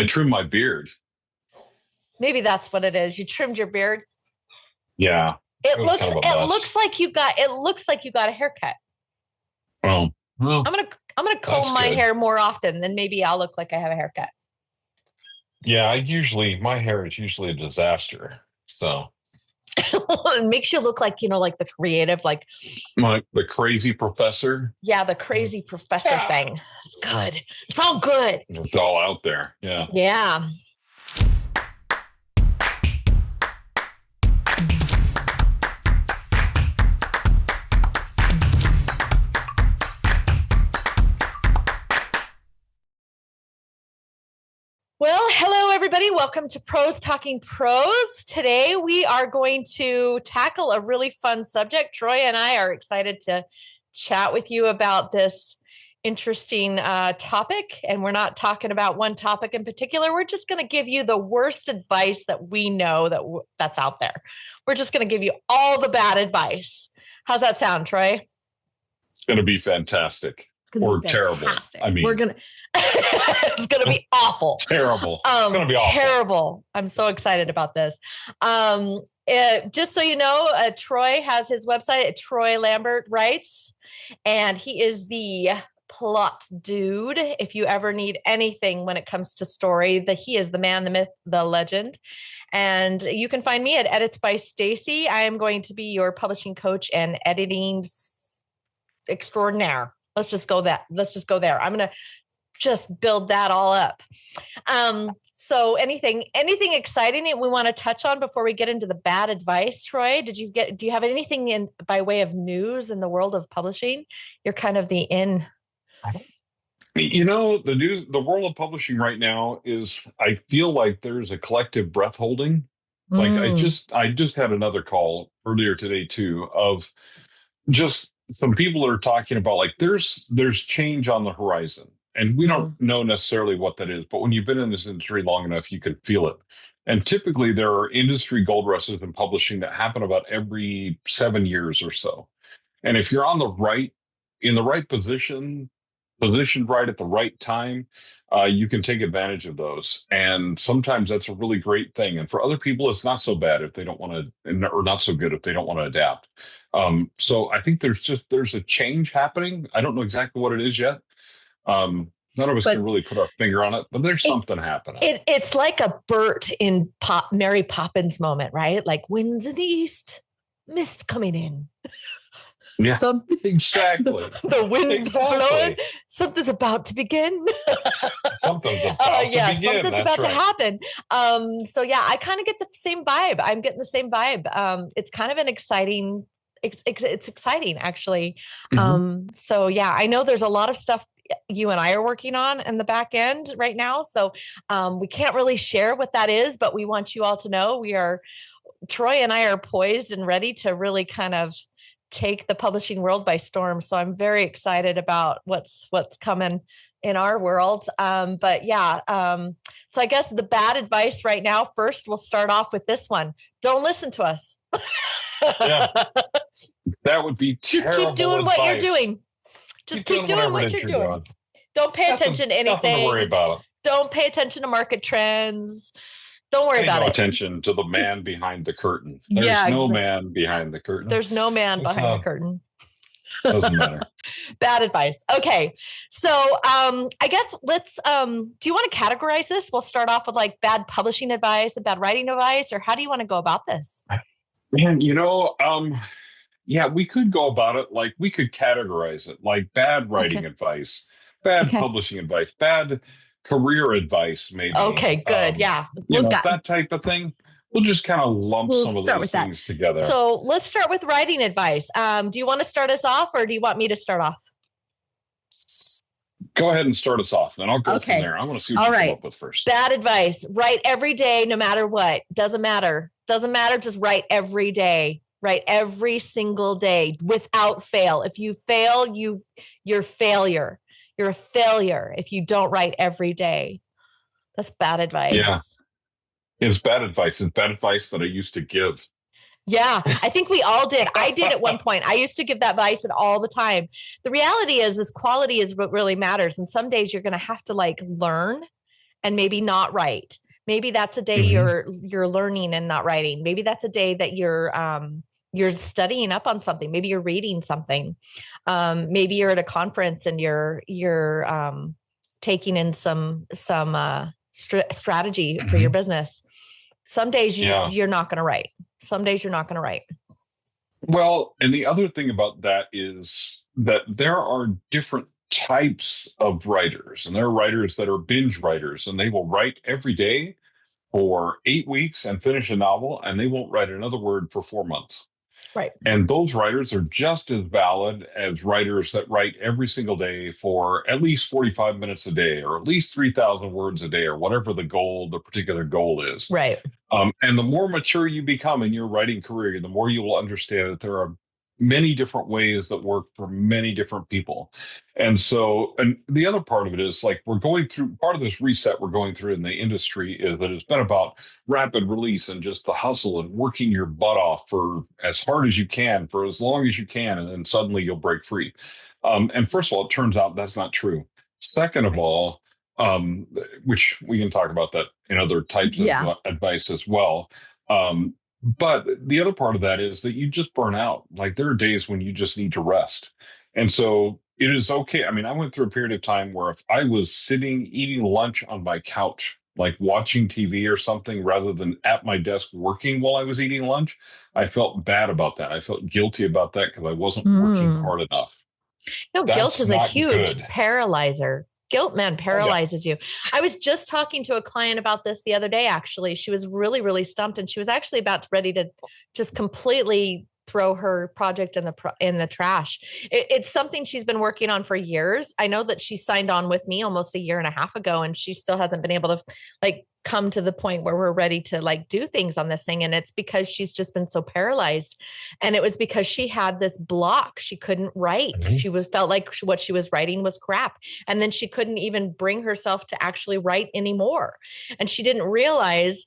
I trim my beard. Maybe that's what it is. You trimmed your beard. Yeah. It looks like you got a haircut. Well, I'm gonna comb my hair more often, then maybe I'll look like I have a haircut. Yeah, my hair is usually a disaster. So it makes you look like, like the creative, like the crazy professor. Yeah, the crazy professor thing. It's good. It's all good. It's all out there. Yeah. Yeah. Well, hello, everybody. Welcome to Pros Talking Prose. Today, we are going to tackle a really fun subject. Troy and I are excited to chat with you about this interesting topic. And we're not talking about one topic in particular. We're just going to give you the worst advice that we know that's out there. We're just going to give you all the bad advice. How's that sound, Troy? It's going to be fantastic. Or terrible. I mean, it's going to be awful. Terrible. It's going to be awful. Terrible. I'm so excited about this. Just so you know, Troy has his website at Troy Lambert Writes, and he is the plot dude. If you ever need anything when it comes to story, he is the man, the myth, the legend. And you can find me at Edits by Stacey. I am going to be your publishing coach and editing extraordinaire. Let's just go there. I'm going to just build that all up. So anything exciting that we want to touch on before we get into the bad advice, Troy? Do you have anything by way of news in the world of publishing? You're kind of the in. The world of publishing right now I feel like there's a collective breath holding. Like I just had another call earlier today too, of just some people are talking about like there's change on the horizon, and we don't know necessarily what that is, but when you've been in this industry long enough, you can feel it. And typically there are industry gold rushes in publishing that happen about every 7 years or so. And if you're in the right positioned right at the right time, you can take advantage of those. And sometimes that's a really great thing. And for other people, it's not so bad if they don't want to, or not so good if they don't want to adapt. So I think there's a change happening. I don't know exactly what it is yet. None of us can really put our finger on it, but there's something happening. It's like a Bert in Mary Poppins moment, right? Like winds in the east, mist coming in. Yeah, exactly. The wind's blowing. Something's about to begin. Something's about to happen. So yeah, I kind of get the same vibe. I'm getting the same vibe. It's kind of an exciting. It's exciting actually. So yeah, I know there's a lot of stuff you and I are working on in the back end right now. So we can't really share what that is, but we want you all to know Troy and I are poised and ready to really kind of take the publishing world by storm. So I'm very excited about what's coming in our world. But yeah, so I guess the bad advice right now, first we'll start off with this one. Don't listen to us. Yeah, that would be terrible. Just keep doing what you're doing. Just keep doing what you're doing. Don't pay attention to anything. Nothing to worry about. Don't pay attention to market trends. Don't worry about it. Pay no attention to the man behind the curtain. There's no man behind the curtain. There's no man behind the curtain. Doesn't matter. Bad advice. Okay. So I guess let's, do you want to categorize this? We'll start off with like bad publishing advice and bad writing advice, or how do you want to go about this? Man, yeah, we could go about it. Like we could categorize it like bad writing advice, bad publishing advice, bad career advice, maybe. Okay, good. Yeah. That type of thing. We'll just kind of lump some of these things together. So let's start with writing advice. Do you want to start us off, or do you want me to start off? Go ahead and start us off. Then I'll go from there. I want to see what you come up with first. Bad advice. Write every day, no matter what. Doesn't matter. Doesn't matter. Just write every day. Write every single day without fail. If you fail, you're failure. You're a failure if you don't write every day. That's bad advice. Yeah. It's bad advice. It's bad advice that I used to give. Yeah, I think we all did. I did at one point. I used to give that advice all the time. The reality is quality is what really matters. And some days you're going to have to like learn and maybe not write. Maybe that's a day you're learning and not writing. Maybe that's a day that you're studying up on something. Maybe you're reading something. Maybe you're at a conference and you're taking in some strategy for your business. Some days you're not going to write. Some days you're not going to write. Well, and the other thing about that is that there are different types of writers, and there are writers that are binge writers, and they will write every day for 8 weeks and finish a novel, and they won't write another word for 4 months. Right. And those writers are just as valid as writers that write every single day for at least 45 minutes a day, or at least 3,000 words a day, or whatever the particular goal is. Right. And the more mature you become in your writing career, the more you will understand that there are many different ways that work for many different people. And so, and the other part of it is like we're going through part of this reset we're going through in the industry is that it's been about rapid release and just the hustle and working your butt off for as hard as you can for as long as you can. And then suddenly you'll break free. And first of all, it turns out that's not true. Second of all, which we can talk about that in other types of advice as well. But the other part of that is that you just burn out. Like there are days when you just need to rest. And so it is okay. I mean, I went through a period of time where if I was sitting eating lunch on my couch, like watching TV or something, rather than at my desk working while I was eating lunch, I felt bad about that. I felt guilty about that because I wasn't working hard enough. No, guilt is a huge paralyzer. Guilt, man, paralyzes you. I was just talking to a client about this the other day, actually. She was really, really stumped, and she was actually ready to just completely throw her project in the trash. It's something she's been working on for years. I know that she signed on with me almost 1.5 years ago, and she still hasn't been able to come to the point where we're ready to do things on this thing. And it's because she's just been so paralyzed. And it was because she had this block. She couldn't write. She felt like what she was writing was crap. And then she couldn't even bring herself to actually write anymore. And she didn't realize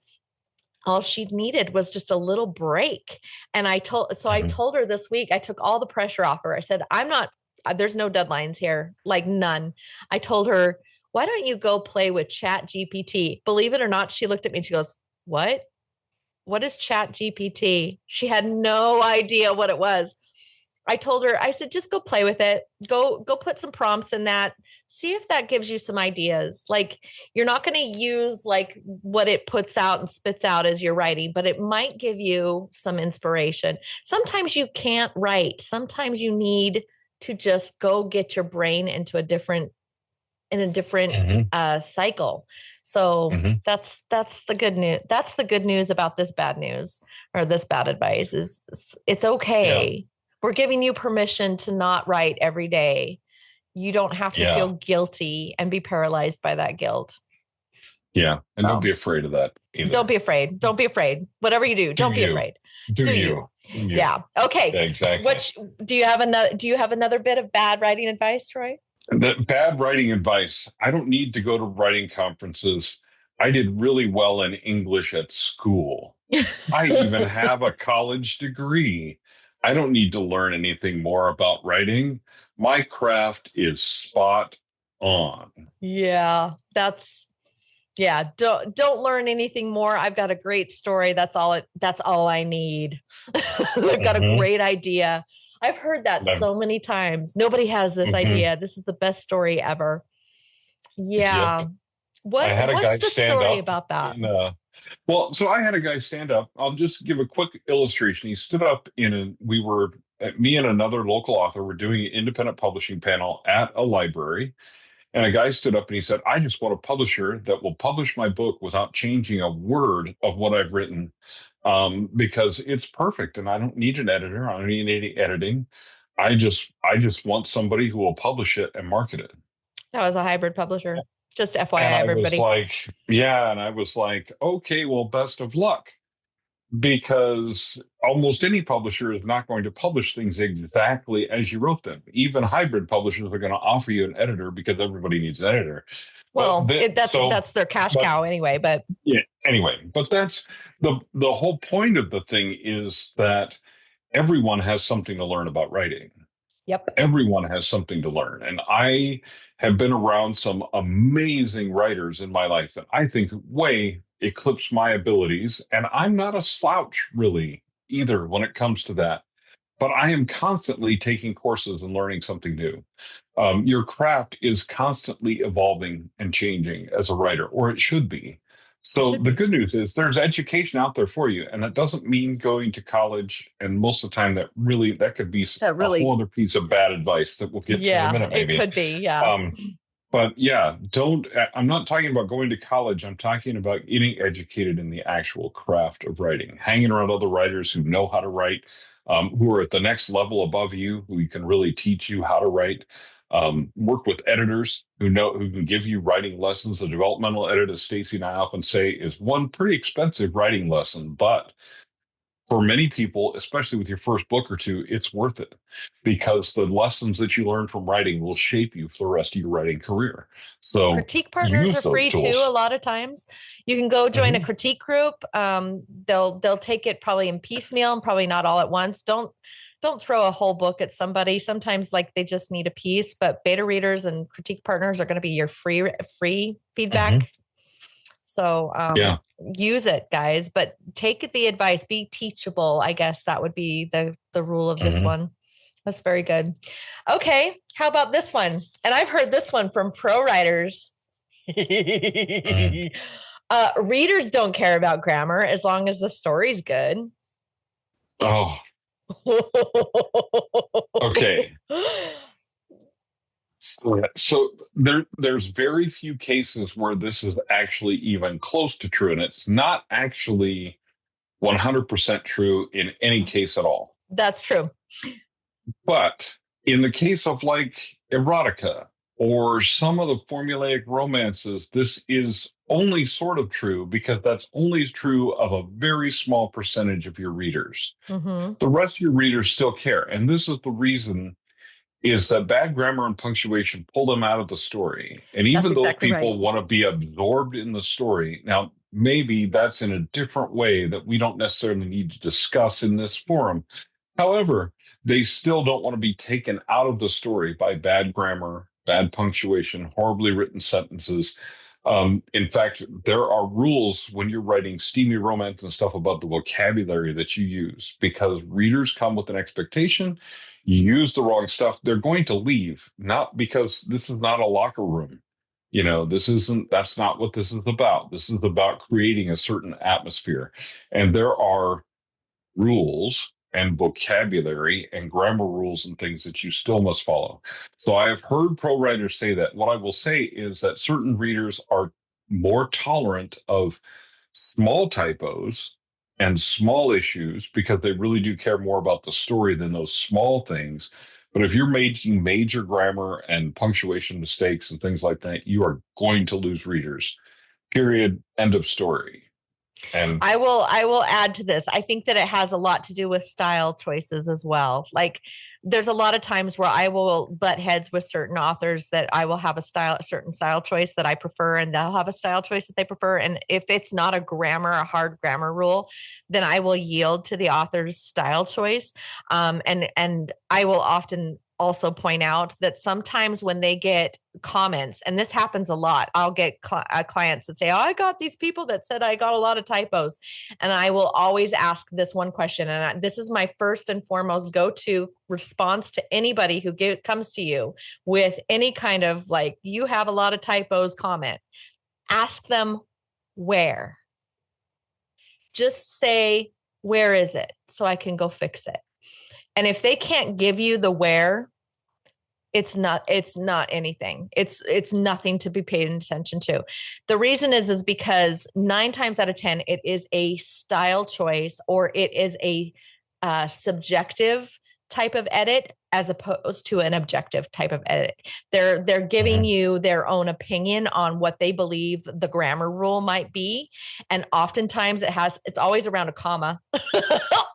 all she needed was just a little break. And I told her this week, I took all the pressure off her. I said, there's no deadlines here, like none. I told her, why don't you go play with Chat GPT? Believe it or not, she looked at me and she goes, what? What is Chat GPT? She had no idea what it was. I told her, I said, just go play with it. Go put some prompts in that. See if that gives you some ideas. Like you're not going to use like what it puts out and spits out as you're writing, but it might give you some inspiration. Sometimes you can't write. Sometimes you need to just go get your brain into a different cycle. So that's the good news. That's the good news about this bad news or this bad advice is it's okay. Yeah. We're giving you permission to not write every day. You don't have to feel guilty and be paralyzed by that guilt. Yeah. And don't be afraid of that either. Don't be afraid. Don't be afraid. Whatever you do, don't be afraid. Do you. Yeah. Okay. Yeah, exactly. Do you have another bit of bad writing advice, Troy? The bad writing advice. I don't need to go to writing conferences. I did really well in English at school. I even have a college degree. I don't need to learn anything more about writing. My craft is spot on. Yeah, don't learn anything more. I've got a great story. That's all I need. I've got a great idea. I've heard that so many times. Nobody has this idea. This is the best story ever. Yeah. Yep. What's the story about that? So I had a guy stand up. I'll just give a quick illustration. He stood up me and another local author were doing an independent publishing panel at a library. And a guy stood up and he said, I just want a publisher that will publish my book without changing a word of what I've written, because it's perfect and I don't need an editor. I don't need any editing. I just want somebody who will publish it and market it. That was a hybrid publisher. Just FYI, everybody. And I was like, okay, well, best of luck. Because almost any publisher is not going to publish things exactly as you wrote them. Even hybrid publishers are going to offer you an editor because everybody needs an editor. Well, that's their cash cow anyway. But yeah, anyway, but that's the whole point of the thing is that everyone has something to learn about writing. Yep. Everyone has something to learn. And I have been around some amazing writers in my life that I think way eclipse my abilities. And I'm not a slouch really either when it comes to that. But I am constantly taking courses and learning something new. Your craft is constantly evolving and changing as a writer, or it should be. So Should the be. good news is there's education out there for you, and that doesn't mean going to college. And most of the time, that could be That a whole really, other piece of bad advice that we'll get to in a yeah, minute, it maybe. could be. Yeah. Um, but yeah, don't. I'm not talking about going to college. I'm talking about getting educated in the actual craft of writing, hanging around other writers who know how to write, who are at the next level above you, who can really teach you how to write. Work with editors who can give you writing lessons. The developmental edit, as Stacey and I often say, is one pretty expensive writing lesson, but for many people, especially with your first book or two, it's worth it because the lessons that you learn from writing will shape you for the rest of your writing career. So Critique partners use are those free too. A tools. lot of times, you can go join a Mhm. critique group. They'll take it probably in piecemeal and probably not all at once. Don't throw a whole book at somebody. Sometimes like they just need a piece, but beta readers and critique partners are going to be your free Mhm. feedback. So Yeah. use it, guys, but take the advice, be teachable. I guess that would be the rule of this Mhm. one. That's very good. Okay, how about this one? And I've heard this one from pro writers. Mhm. Readers don't care about grammar as long as the story's good. Oh, okay. So there's very few cases where this is actually even close to true, and it's not actually 100% true in any case at all. That's true. But in the case of like erotica or some of the formulaic romances, this is only sort of true because that's only true of a very small percentage of your readers. Mm-hmm. The rest of your readers still care. And this is the reason is that bad grammar and punctuation pull them out of the story. And That's even those exactly right. people want to be absorbed in the story. Now, maybe that's in a different way that we don't necessarily need to discuss in this forum. However, they still don't want to be taken out of the story by bad grammar, bad punctuation, horribly written sentences. In fact, there are rules when you're writing steamy romance and stuff about the vocabulary that you use because readers come with an expectation. You use the wrong stuff, they're going to leave, not because this is not a locker room. That's not what this is about. This is about creating a certain atmosphere. And there are rules and vocabulary and grammar rules and things that you still must follow. So I have heard pro writers say that. What I will say is that certain readers are more tolerant of small typos and small issues because they really do care more about the story than those small things. But if you're making major grammar and punctuation mistakes and things like that, you are going to lose readers. Period. End of story. And I will add to this. I think that it has a lot to do with style choices as well. Like there's a lot of times where I will butt heads with certain authors that I will have a certain style choice that I prefer, and they'll have a style choice that they prefer. And if it's not a hard grammar rule, then I will yield to the author's style choice. And I will often also point out that sometimes when they get comments, and this happens a lot, I'll get clients that say, "Oh, I got these people that said I got a lot of typos," and I will always ask this one question, and this is my first and foremost go-to response to anybody who comes to you with any kind of like, "You have a lot of typos" comment. Ask them where. Just say, "Where is it?" so I can go fix it. And if they can't give you the where, it's not anything. It's nothing to be paid attention to. The reason is because 9 times out of 10 it is a style choice, or it is a subjective type of edit as opposed to an objective type of edit. They're giving Mhm. you their own opinion on what they believe the grammar rule might be, and oftentimes it's always around a comma.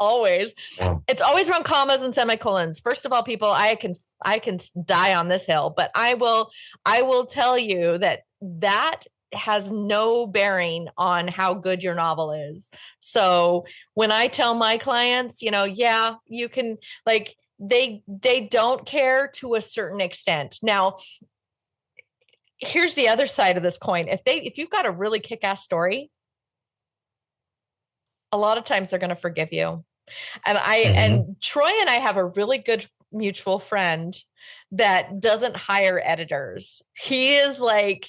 Always. Yeah. It's always around commas and semicolons. First of all, people, I can die on this hill, but I will tell you that has no bearing on how good your novel is. So when I tell my clients, yeah, you can, like, they don't care to a certain extent. Now, here's the other side of this coin. If you've got a really kick-ass story, a lot of times they're going to forgive you. And Troy and I have a really good mutual friend that doesn't hire editors. He is like,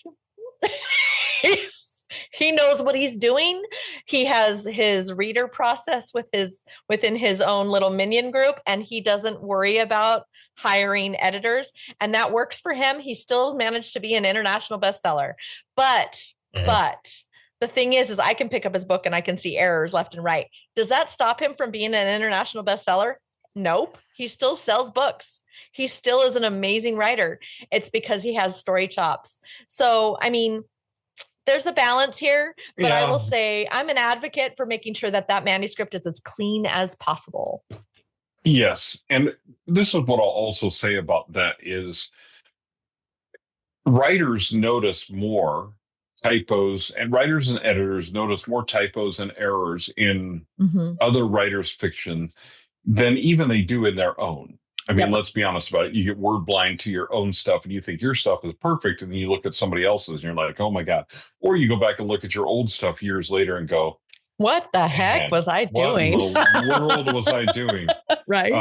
he knows what he's doing. He has his reader process within his own little minion group, and he doesn't worry about hiring editors. And that works for him. He still managed to be an international bestseller. But the thing is I can pick up his book and I can see errors left and right. Does that stop him from being an international bestseller? Nope. He still sells books. He still is an amazing writer. It's because he has story chops. So, I mean, there's a balance here, but I will say I'm an advocate for making sure that manuscript is as clean as possible. Yes. And this is what I'll also say about that is writers notice more typos, and writers and editors notice more typos and errors in other writers' fiction than even they do in their own. I mean, let's be honest about it. You get word blind to your own stuff and you think your stuff is perfect. And then you look at somebody else's and you're like, oh my God. Or you go back and look at your old stuff years later and go, what the heck was I doing? What in the world was I doing? Right.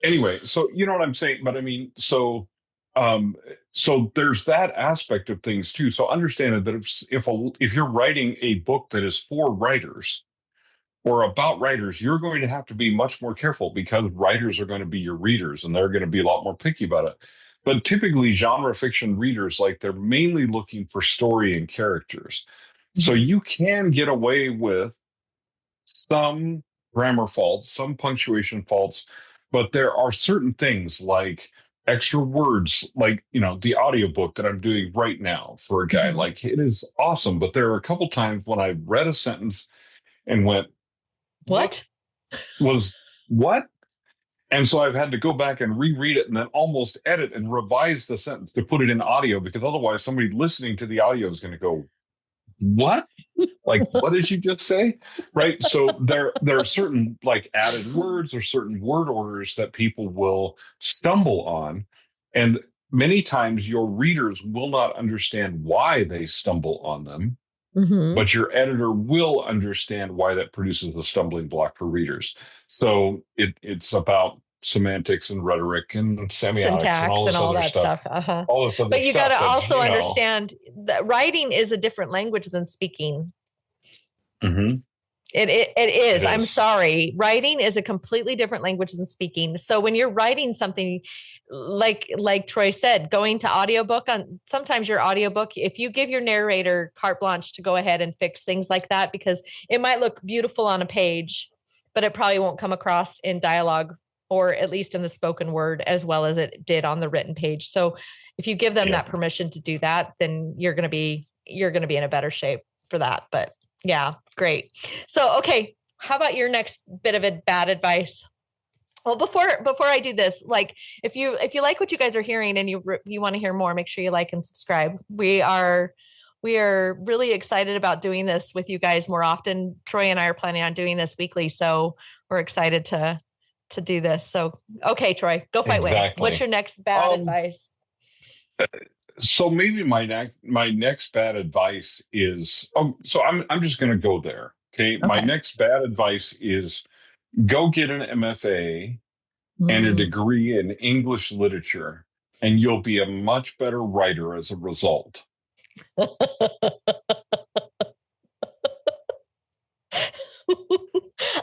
Anyway, so you know what I'm saying? But I mean, so there's that aspect of things too. So understand that if you're writing a book that is for writers, or about writers, you're going to have to be much more careful because writers are going to be your readers and they're going to be a lot more picky about it. But typically genre fiction readers, like they're mainly looking for story and characters. So you can get away with some grammar faults, some punctuation faults, but there are certain things like extra words, like, you know, the audiobook that I'm doing right now for a guy, like it is awesome. But there are a couple times when I read a sentence and went, what? And so I've had to go back and reread it and then almost edit and revise the sentence to put it in audio, because otherwise somebody listening to the audio is going to go, what? Like, what did you just say? Right. So there are certain like added words or certain word orders that people will stumble on. And many times your readers will not understand why they stumble on them. But your editor will understand why that produces a stumbling block for readers. So it's about semantics and rhetoric and semiotics syntax and all that stuff. All this other but you got to also you know, understand that writing is a different language than speaking. It is. I'm sorry. Writing is a completely different language than speaking. So when you're writing something, like Troy said, going to audiobook sometimes your audiobook, if you give your narrator carte blanche to go ahead and fix things like that, because it might look beautiful on a page, but it probably won't come across in dialogue, or at least in the spoken word, as well as it did on the written page. So if you give them that permission to do that, then you're going to be in a better shape for that. But yeah, great. So, okay. How about your next bit of bad advice? Well, before I do this, like if you like what you guys are hearing and you want to hear more, make sure you like and subscribe. We are really excited about doing this with you guys more often. Troy and I are planning on doing this weekly, so we're excited to do this. So, okay, Troy, go fight away. What's your next bad advice? So maybe my next bad advice is, so I'm just going to go there. Okay. My next bad advice is go get an MFA and a degree in English literature, and you'll be a much better writer as a result.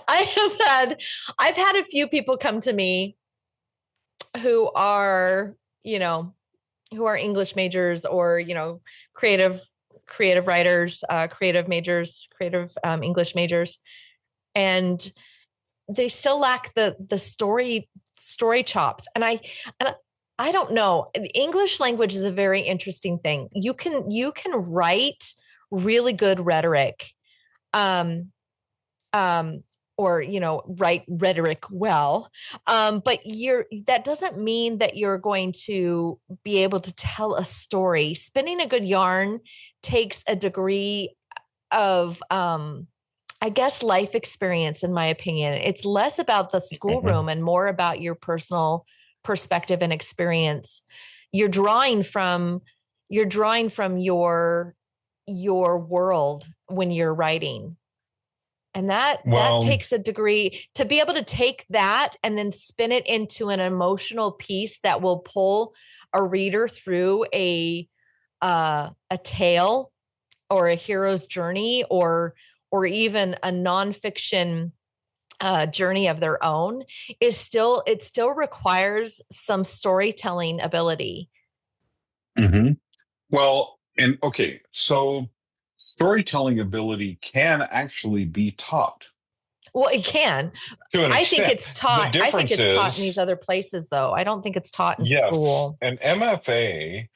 I've had a few people come to me who are, who are English majors, or, creative writers, creative majors, English majors. And they still lack the story chops. And I don't know. The English language is a very interesting thing. You can write really good rhetoric, or write rhetoric well, but that doesn't mean that you're going to be able to tell a story. Spinning a good yarn takes a degree of I guess life experience, in my opinion. It's less about the schoolroom and more about your personal perspective and experience. You're drawing from your world when you're writing. And that takes a degree to be able to take that and then spin it into an emotional piece that will pull a reader through a tale or a hero's journey or even a nonfiction journey of their own. It still requires some storytelling ability. Mm-hmm. Well, and okay, so storytelling ability can actually be taught. Well, it can. To an I extent. think it's taught. I think it's taught in these other places, though. I don't think it's taught in school. An MFA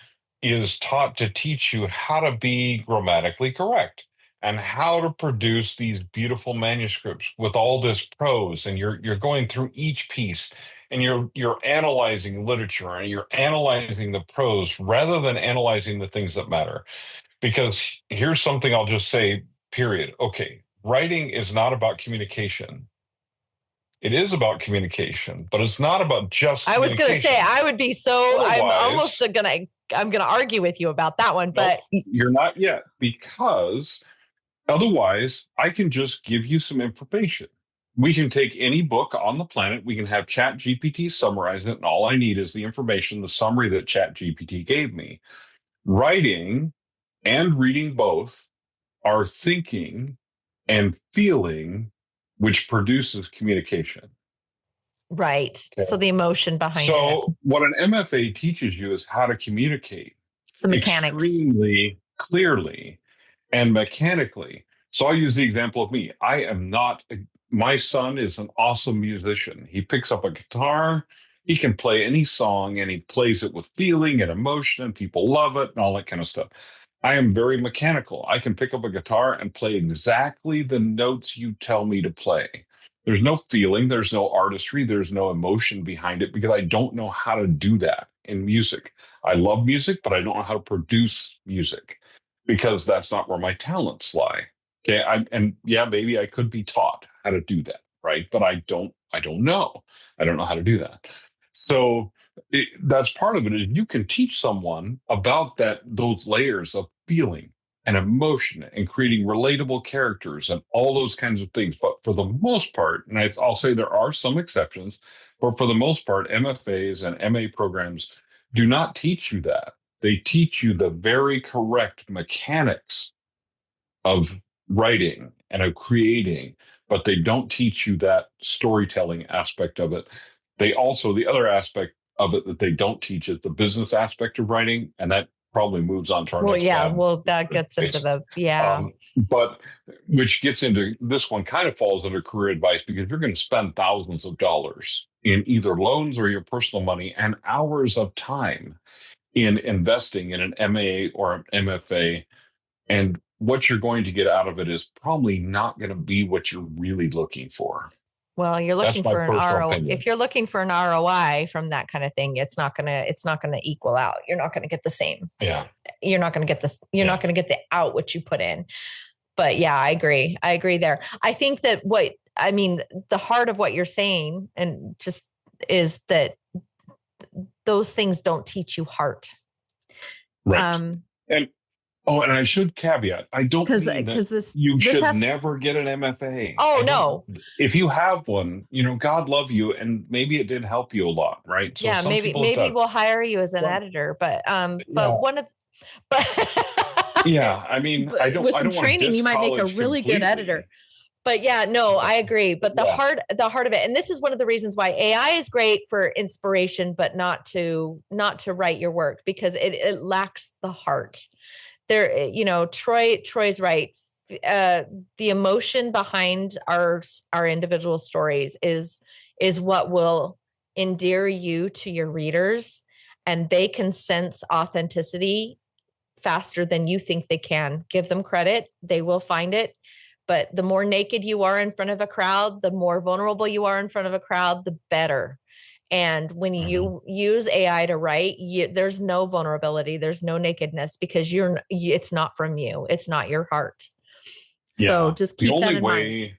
is taught to teach you how to be grammatically correct and how to produce these beautiful manuscripts with all this prose, and you're going through each piece and you're analyzing literature and you're analyzing the prose rather than analyzing the things that matter. Because here's something I'll just say, period. Okay, writing is not about communication. It is about communication, but it's not about just I was going to say, I would be so, Otherwise, I'm going to argue with you about that one, but nope, you're not yet, because otherwise I can just give you some information. We can take any book on the planet, we can have Chat GPT summarize it, and all I need is the information, the summary that Chat GPT gave me. Writing and reading both are thinking and feeling, which produces communication. Right. Okay. So the emotion behind it. So what an MFA teaches you is how to communicate the mechanics extremely clearly and mechanically. So I'll use the example of me. My son is an awesome musician. He picks up a guitar, he can play any song, and he plays it with feeling and emotion, and people love it and all that kind of stuff. I am very mechanical. I can pick up a guitar and play exactly the notes you tell me to play. There's no feeling, there's no artistry, there's no emotion behind it because I don't know how to do that in music. I love music, but I don't know how to produce music because that's not where my talents lie. Okay, maybe I could be taught how to do that, right? But I don't know. I don't know how to do that. So that's part of it. Is you can teach someone about those layers of feeling and emotion and creating relatable characters and all those kinds of things. But for the most part, and I'll say there are some exceptions, but for the most part, MFAs and MA programs do not teach you that. They teach you the very correct mechanics of writing and of creating, but they don't teach you that storytelling aspect of it. The other aspect of it that they don't teach is the business aspect of writing, and that probably moves on to our next one. That gets into but which gets into this one, kind of falls under career advice, because you're going to spend thousands of dollars in either loans or your personal money and hours of time in investing in an MA or an MFA, and what you're going to get out of it is probably not going to be what you're really looking for. Well, you're looking for an ROI. If you're looking for an ROI from that kind of thing, it's not gonna equal out. You're not gonna get the same. Yeah. You're not gonna get this. You're not gonna get the out what you put in. But yeah, I agree. I agree there. I think that the heart of what you're saying, and just is that those things don't teach you heart. Right. And I should caveat, I don't mean that you should never get an MFA. Oh, no. If you have one, God love you, and maybe it did help you a lot, right? So yeah, maybe we'll hire you as an editor, but yeah, I mean, I don't. With some training, you might make a really good editor. But yeah, no, I agree. But the heart of it, and this is one of the reasons why AI is great for inspiration, but not to write your work, because it lacks the heart. There, Troy's right. The emotion behind our individual stories is what will endear you to your readers, and they can sense authenticity faster than you think they can. Give them credit; they will find it. But the more naked you are in front of a crowd, the more vulnerable you are in front of a crowd, the better. And when you use AI to write, there's no vulnerability, there's no nakedness, because it's not from you. It's not your heart. So just keep that in mind.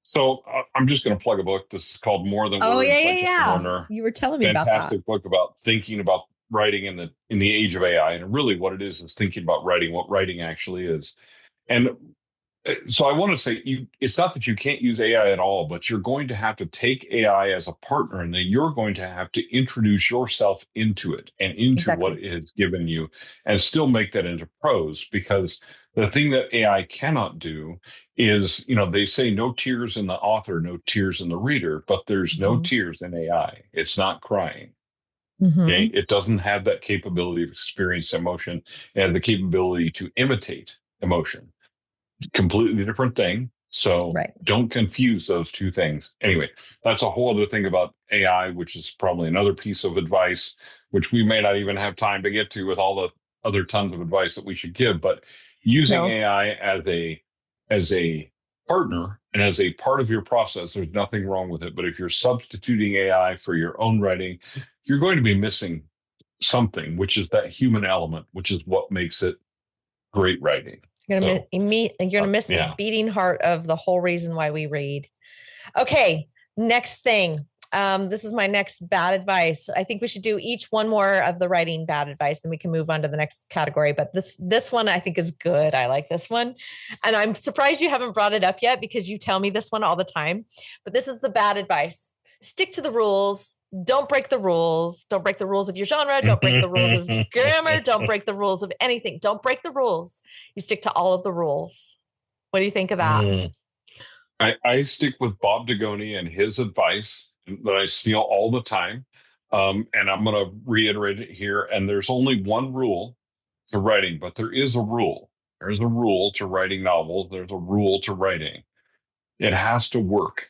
So I'm just going to plug a book. This is called More Than Oh, Words by yeah. Jen Werner. You were telling me about that. Fantastic book about thinking about writing in the age of AI, and really what it is thinking about writing, what writing actually is. And so I want to say, it's not that you can't use AI at all, but you're going to have to take AI as a partner, and then you're going to have to introduce yourself into it and into what it has given you, and still make that into prose. Because the thing that AI cannot do is, they say no tears in the author, no tears in the reader, but there's no tears in AI. It's not crying. Okay? It doesn't have that capability of experience emotion and the capability to imitate emotion. Completely different thing. So don't confuse those two things. Anyway, that's a whole other thing about AI, which is probably another piece of advice, which we may not even have time to get to with all the other tons of advice that we should give. But using AI as a partner and as a part of your process, there's nothing wrong with it. But if you're substituting AI for your own writing, you're going to be missing something, which is that human element, which is what makes it great writing. You're going to miss the beating heart of the whole reason why we read. Okay, next thing. This is my next bad advice. I think we should do each one more of the writing bad advice, and we can move on to the next category. But this one I think is good. I like this one. And I'm surprised you haven't brought it up yet, because you tell me this one all the time. But this is the bad advice. Stick to the rules. Don't break the rules. Don't break the rules of your genre. Don't break the rules of grammar. Don't break the rules of anything. Don't break the rules. You stick to all of the rules. What do you think of that? I stick with Bob Dugoni and his advice that I steal all the time. And I'm going to reiterate it here. And there's only one rule to writing, but there is a rule. There's a rule to writing novels. There's a rule to writing. It has to work.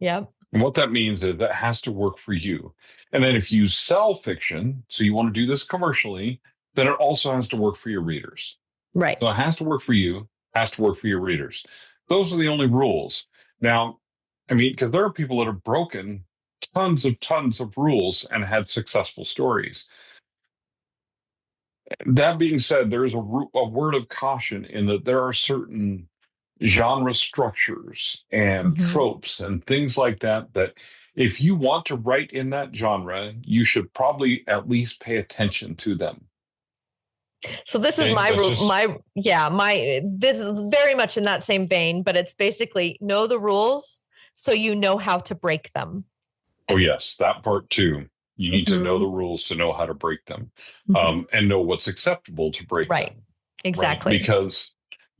Yep. And what that means is that has to work for you. And then if you sell fiction, so you want to do this commercially, then it also has to work for your readers. Right. So it has to work for you, has to work for your readers. Those are the only rules. Now, I mean, because there are people that have broken tons of rules and had successful stories. That being said, there is a word of caution in that there are certain genre structures and tropes and things like that if you want to write in that genre, you should probably at least pay attention to them. So this is my rule. This is very much in that same vein, but it's basically know the rules so you know how to break them. Oh yes, that part too. You need to know the rules to know how to break them, and know what's acceptable to break them. Exactly. Right? Because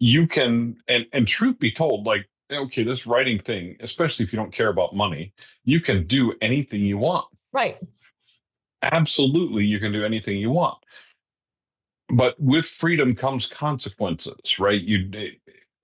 you can, and truth be told, like, okay, this writing thing, especially if you don't care about money, you can do anything you want. Right. Absolutely, you can do anything you want. But with freedom comes consequences, right?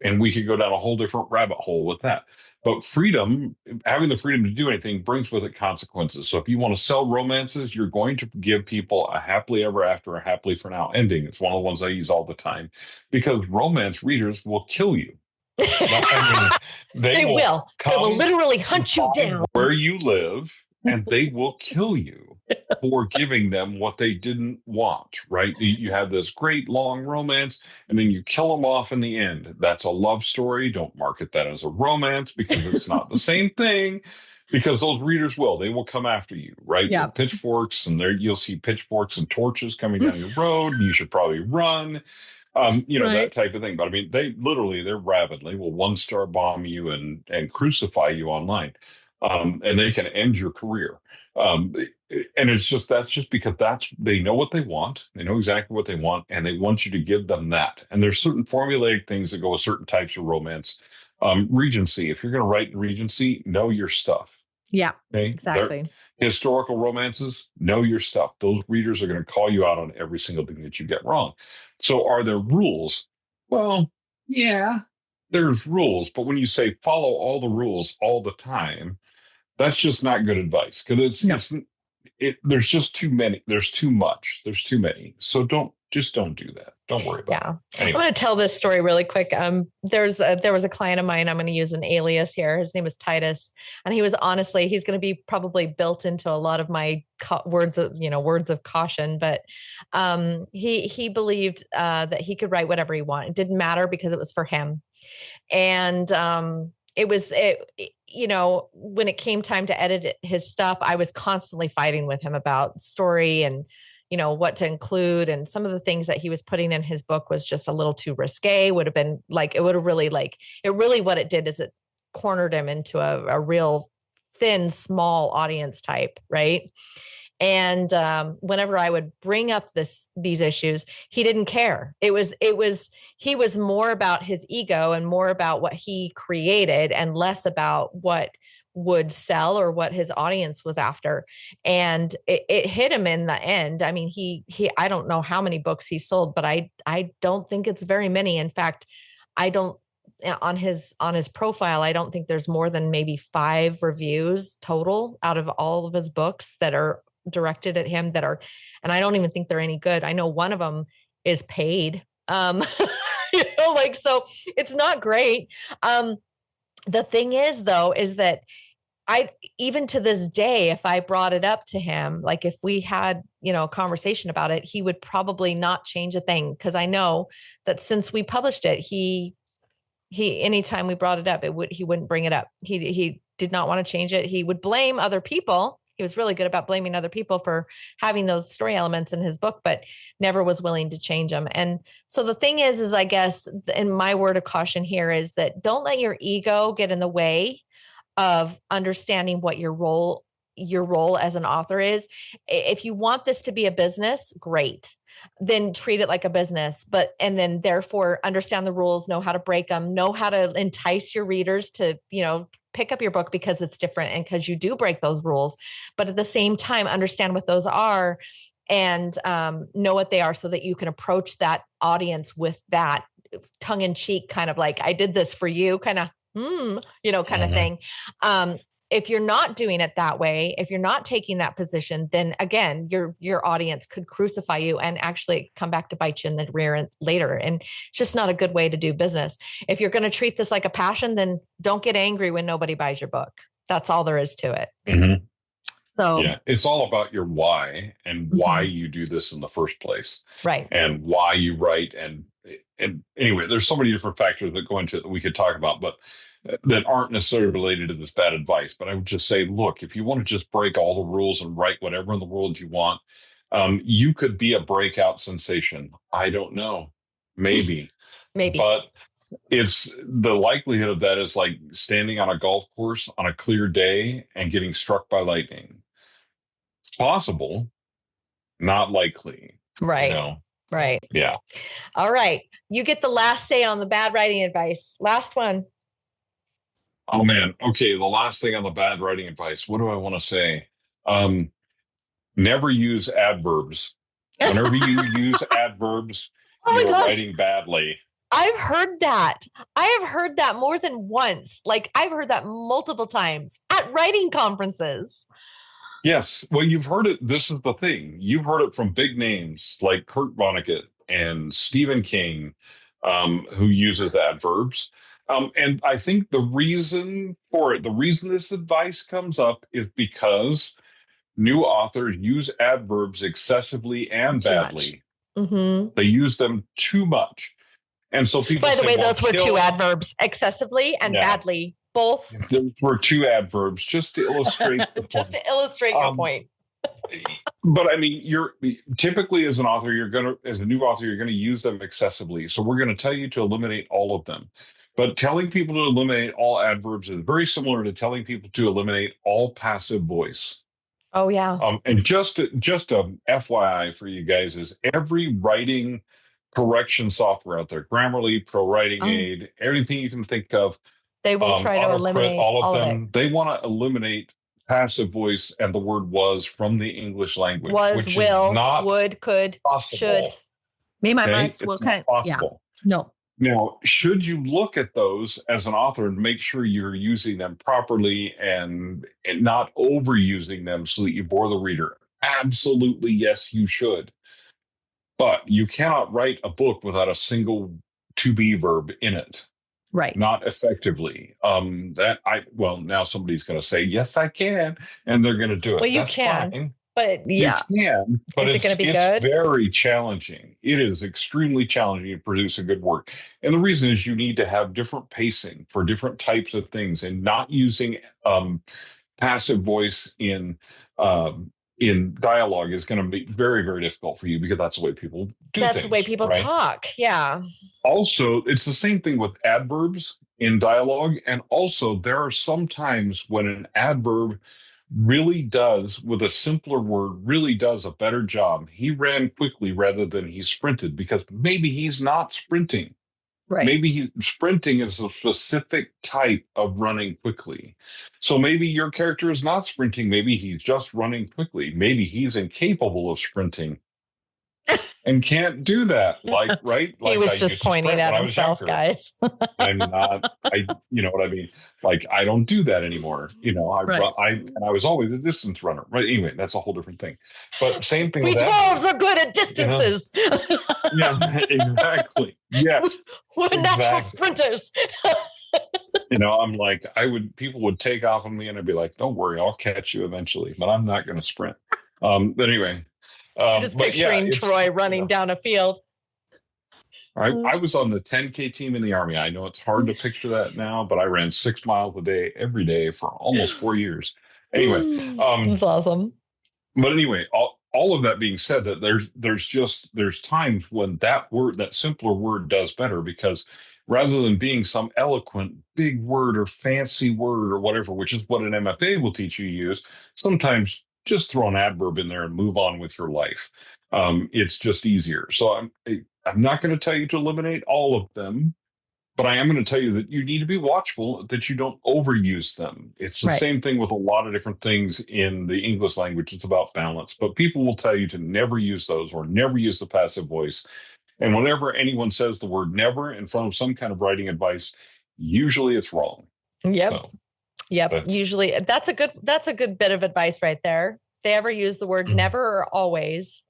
And we could go down a whole different rabbit hole with that. But freedom, having the freedom to do anything, brings with it consequences. So if you want to sell romances, you're going to give people a happily ever after, a happily for now ending. It's one of the ones I use all the time, because romance readers will kill you. They will literally hunt you down where you live, and they will kill you for giving them what they didn't want, right? You have this great long romance, and then you kill them off in the end. That's a love story. Don't market that as a romance, because it's not the same thing, because those readers they will come after you, right? Yeah. With pitchforks, and there you'll see pitchforks and torches coming down your road, and you should probably run. That type of thing. But I mean, they're rabid. They will 1-star bomb you and crucify you online. And they can end your career. And that's just because they know what they want. They know exactly what they want, and they want you to give them that. And there's certain formulaic things that go with certain types of romance. Regency, if you're going to write in Regency, know your stuff. Yeah, okay? Exactly. Historical romances, know your stuff. Those readers are going to call you out on every single thing that you get wrong. So are there rules? Well, yeah, there's rules. But when you say follow all the rules all the time, that's just not good advice, because there's just too many. There's too much. There's too many. So don't do that. Don't worry about it. Anyway. I'm going to tell this story really quick. There was a client of mine. I'm going to use an alias here. His name is Titus. And he's going to be probably built into a lot of my words of caution. But he believed that he could write whatever he wanted. It didn't matter, because it was for him. And when it came time to edit his stuff, I was constantly fighting with him about story and, what to include. And some of the things that he was putting in his book was just a little too risque. Would have been like, it would have really what it did is it cornered him into a real thin, small audience type. Right. And whenever I would bring up these issues, he didn't care. He was more about his ego and more about what he created and less about what would sell or what his audience was after. And it hit him in the end. I mean, I don't know how many books he sold, but I don't think it's very many. In fact, I don't, on his profile, I don't think there's more than maybe 5 reviews total out of all of his books that are directed at him and I don't even think they're any good. I know one of them is paid. So it's not great. The thing is though, is that even to this day, if I brought it up to him, like if we had, a conversation about it, he would probably not change a thing. Cause I know that since we published it, he, anytime we brought it up, he wouldn't bring it up. He did not want to change it. He would blame other people. He was really good about blaming other people for having those story elements in his book, but never was willing to change them. And so the thing is I guess, in my word of caution here is that don't let your ego get in the way of understanding what your role as an author is. If you want this to be a business, great. Then treat it like a business, and then therefore understand the rules, know how to break them, know how to entice your readers to, pick up your book because it's different and because you do break those rules. But at the same time, understand what those are and know what they are so that you can approach that audience with that tongue in cheek, kind of like, I did this for you, kind of, kind of thing. If you're not doing it that way, if you're not taking that position, then again, your audience could crucify you and actually come back to bite you in the rear later. And it's just not a good way to do business. If you're going to treat this like a passion, then don't get angry when nobody buys your book. That's all there is to it. Mm-hmm. So yeah, it's all about your why and why you do this in the first place. Right. And why you write. And anyway, there's so many different factors that go into it that we could talk about, but that aren't necessarily related to this bad advice. But I would just say, look, if you want to just break all the rules and write whatever in the world you want, you could be a breakout sensation. I don't know. Maybe. But it's the likelihood of that is like standing on a golf course on a clear day and getting struck by lightning. It's possible, not likely. Right. Right. Yeah. All right. You get the last say on the bad writing advice. Last one. Oh man. Okay. The last thing on the bad writing advice. What do I want to say? Never use adverbs. Whenever you use adverbs, you're writing badly. I've heard that. I have heard that more than once. Like I've heard that multiple times at writing conferences. Yes. Well, you've heard it. This is the thing. You've heard it from big names like Kurt Vonnegut and Stephen King, who uses adverbs. And I think the reason this advice comes up is because new authors use adverbs excessively and badly. They use them too much. And so people By the way, those were 2 adverbs, excessively and badly. Both. Those were 2 adverbs just to illustrate the point. Just to illustrate your point. But I mean, you're typically as an author, as a new author, you're going to use them excessively. So we're going to tell you to eliminate all of them. But telling people to eliminate all adverbs is very similar to telling people to eliminate all passive voice. Oh yeah. And just a FYI for you guys is every writing correction software out there, Grammarly, Pro Writing Aid, everything you can think of, they will try to eliminate all of them. They want to eliminate passive voice and the word was from the English language. Was, which will, is not would, could, possible. should. Me, my must, will, kind. Possible. Yeah. No. Now, should you look at those as an author and make sure you're using them properly and not overusing them so that you bore the reader? Absolutely, yes, you should. But you cannot write a book without a single to be verb in it. Right. Not effectively. Now somebody's going to say, yes, I can. And they're going to do it. Well, you That's can. fine. But Yeah. You can, but is it going to be it's good? very challenging. It is extremely challenging to produce a good work. And the reason is you need to have different pacing for different types of things, and not using passive voice in dialogue is going to be very, very difficult for you, because that's the way people do That's things. the way people right? talk. Yeah. Also, it's the same thing with adverbs in dialogue. And also, there are some times when an adverb really does, with a simpler word, really does a better job. He ran quickly rather than he sprinted, because maybe he's not sprinting. Right. Maybe sprinting is a specific type of running quickly. So maybe your character is not sprinting. Maybe he's just running quickly. Maybe he's incapable of sprinting and can't do that. Like, right? He Like, was I just used to pointing sprint at when I was himself, younger. guys. I'm not, you know what I mean? Like, I don't do that anymore. Right. I was always a distance runner. Right. Anyway, that's a whole different thing. But same thing We with dwarves that. are good at distances. Yeah, exactly. Yes. We're natural Exactly. sprinters. I'm like, people would take off on me, and I'd be like, don't worry, I'll catch you eventually, but I'm not going to sprint. But anyway, Just but yeah, picturing Troy running down a field. I was on the 10K team in the Army. I know it's hard to picture that now, but I ran 6 miles a day, every day for almost 4 years. Anyway, That's awesome. but anyway, all of that being said, that there's times when that simpler word does better, because rather than being some eloquent big word or fancy word or whatever, which is what an MFA will teach you to use, sometimes just throw an adverb in there and move on with your life. It's just easier. So I'm not going to tell you to eliminate all of them, but I am going to tell you that you need to be watchful that you don't overuse them. It's the Right. same thing with a lot of different things in the English language. It's about balance, but people will tell you to never use those, or never use the passive voice. And whenever anyone says the word never in front of some kind of writing advice, usually it's wrong. Yep. So, Usually that's a good bit of advice right there. If they ever use the word never or always.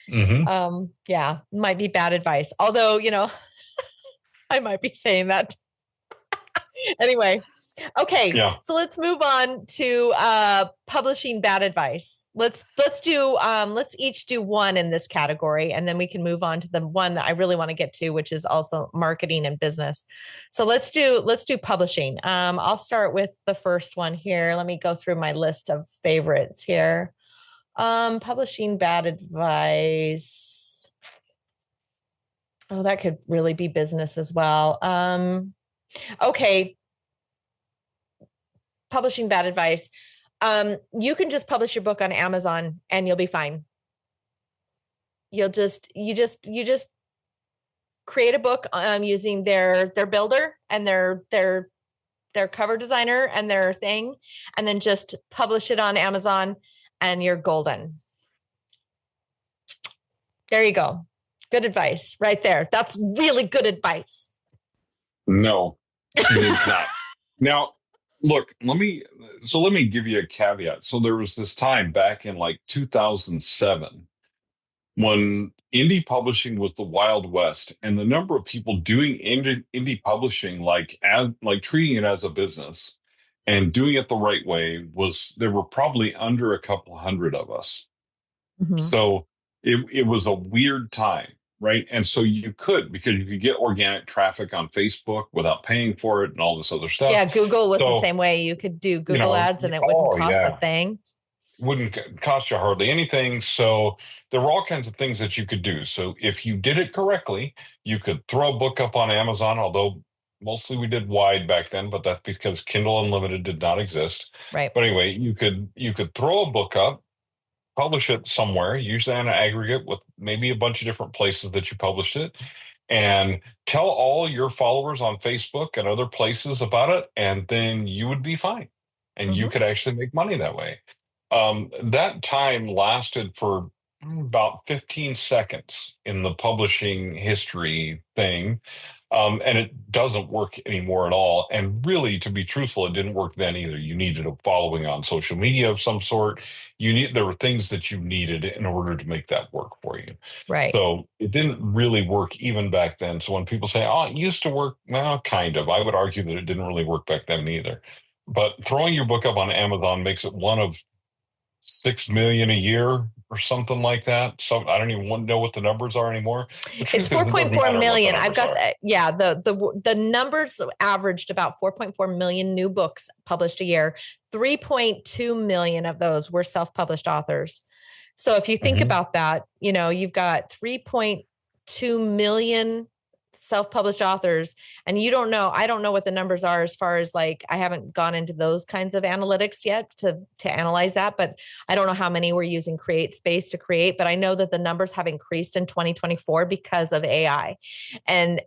Yeah, might be bad advice. Although, I might be saying that. Anyway, okay. Yeah. So let's move on to publishing bad advice. Let's each do one in this category, and then we can move on to the one that I really want to get to, which is also marketing and business. So let's do publishing. I'll start with the first one here. Let me go through my list of favorites here. Publishing bad advice. Oh, that could really be business as well. Okay. Publishing bad advice. You can just publish your book on Amazon and you'll be fine. You just create a book using their builder and their cover designer and their thing, and then just publish it on Amazon and you're golden. There you go. Good advice right there. That's really good advice. No, it is not. Now, look, let me give you a caveat. So there was this time back in like 2007 when indie publishing was the Wild West, and the number of people doing indie publishing, like treating it as a business and doing it the right way, there were probably under a couple hundred of us. Mm-hmm. So it was a weird time. Right. And so because you could get organic traffic on Facebook without paying for it and all this other stuff. Yeah, Google was the same way. You could do Google ads and it wouldn't cost a thing. Wouldn't cost you hardly anything. So there were all kinds of things that you could do. So if you did it correctly, you could throw a book up on Amazon, although mostly we did wide back then, but that's because Kindle Unlimited did not exist. Right. But anyway, you could throw a book up, publish it somewhere, usually on an aggregate with maybe a bunch of different places that you published it, and tell all your followers on Facebook and other places about it, and then you would be fine. And you could actually make money that way. That time lasted for about 15 seconds in the publishing history thing. And it doesn't work anymore at all. And really, to be truthful, it didn't work then either. You needed a following on social media of some sort. There were things that you needed in order to make that work for you. Right. So it didn't really work even back then. So when people say, oh, it used to work, well, kind of, I would argue that it didn't really work back then either. But throwing your book up on Amazon makes it one of 6 million a year or something like that. So I don't even know what the numbers are anymore. It's 4.4 million. I've got that. Yeah, the numbers averaged about 4.4 million new books published a year. 3.2 million of those were self-published authors. So if you think about that, you've got 3.2 million self-published authors, and I don't know what the numbers are as far as I haven't gone into those kinds of analytics yet to analyze that, but I don't know how many we're using CreateSpace to create, but I know that the numbers have increased in 2024 because of AI. And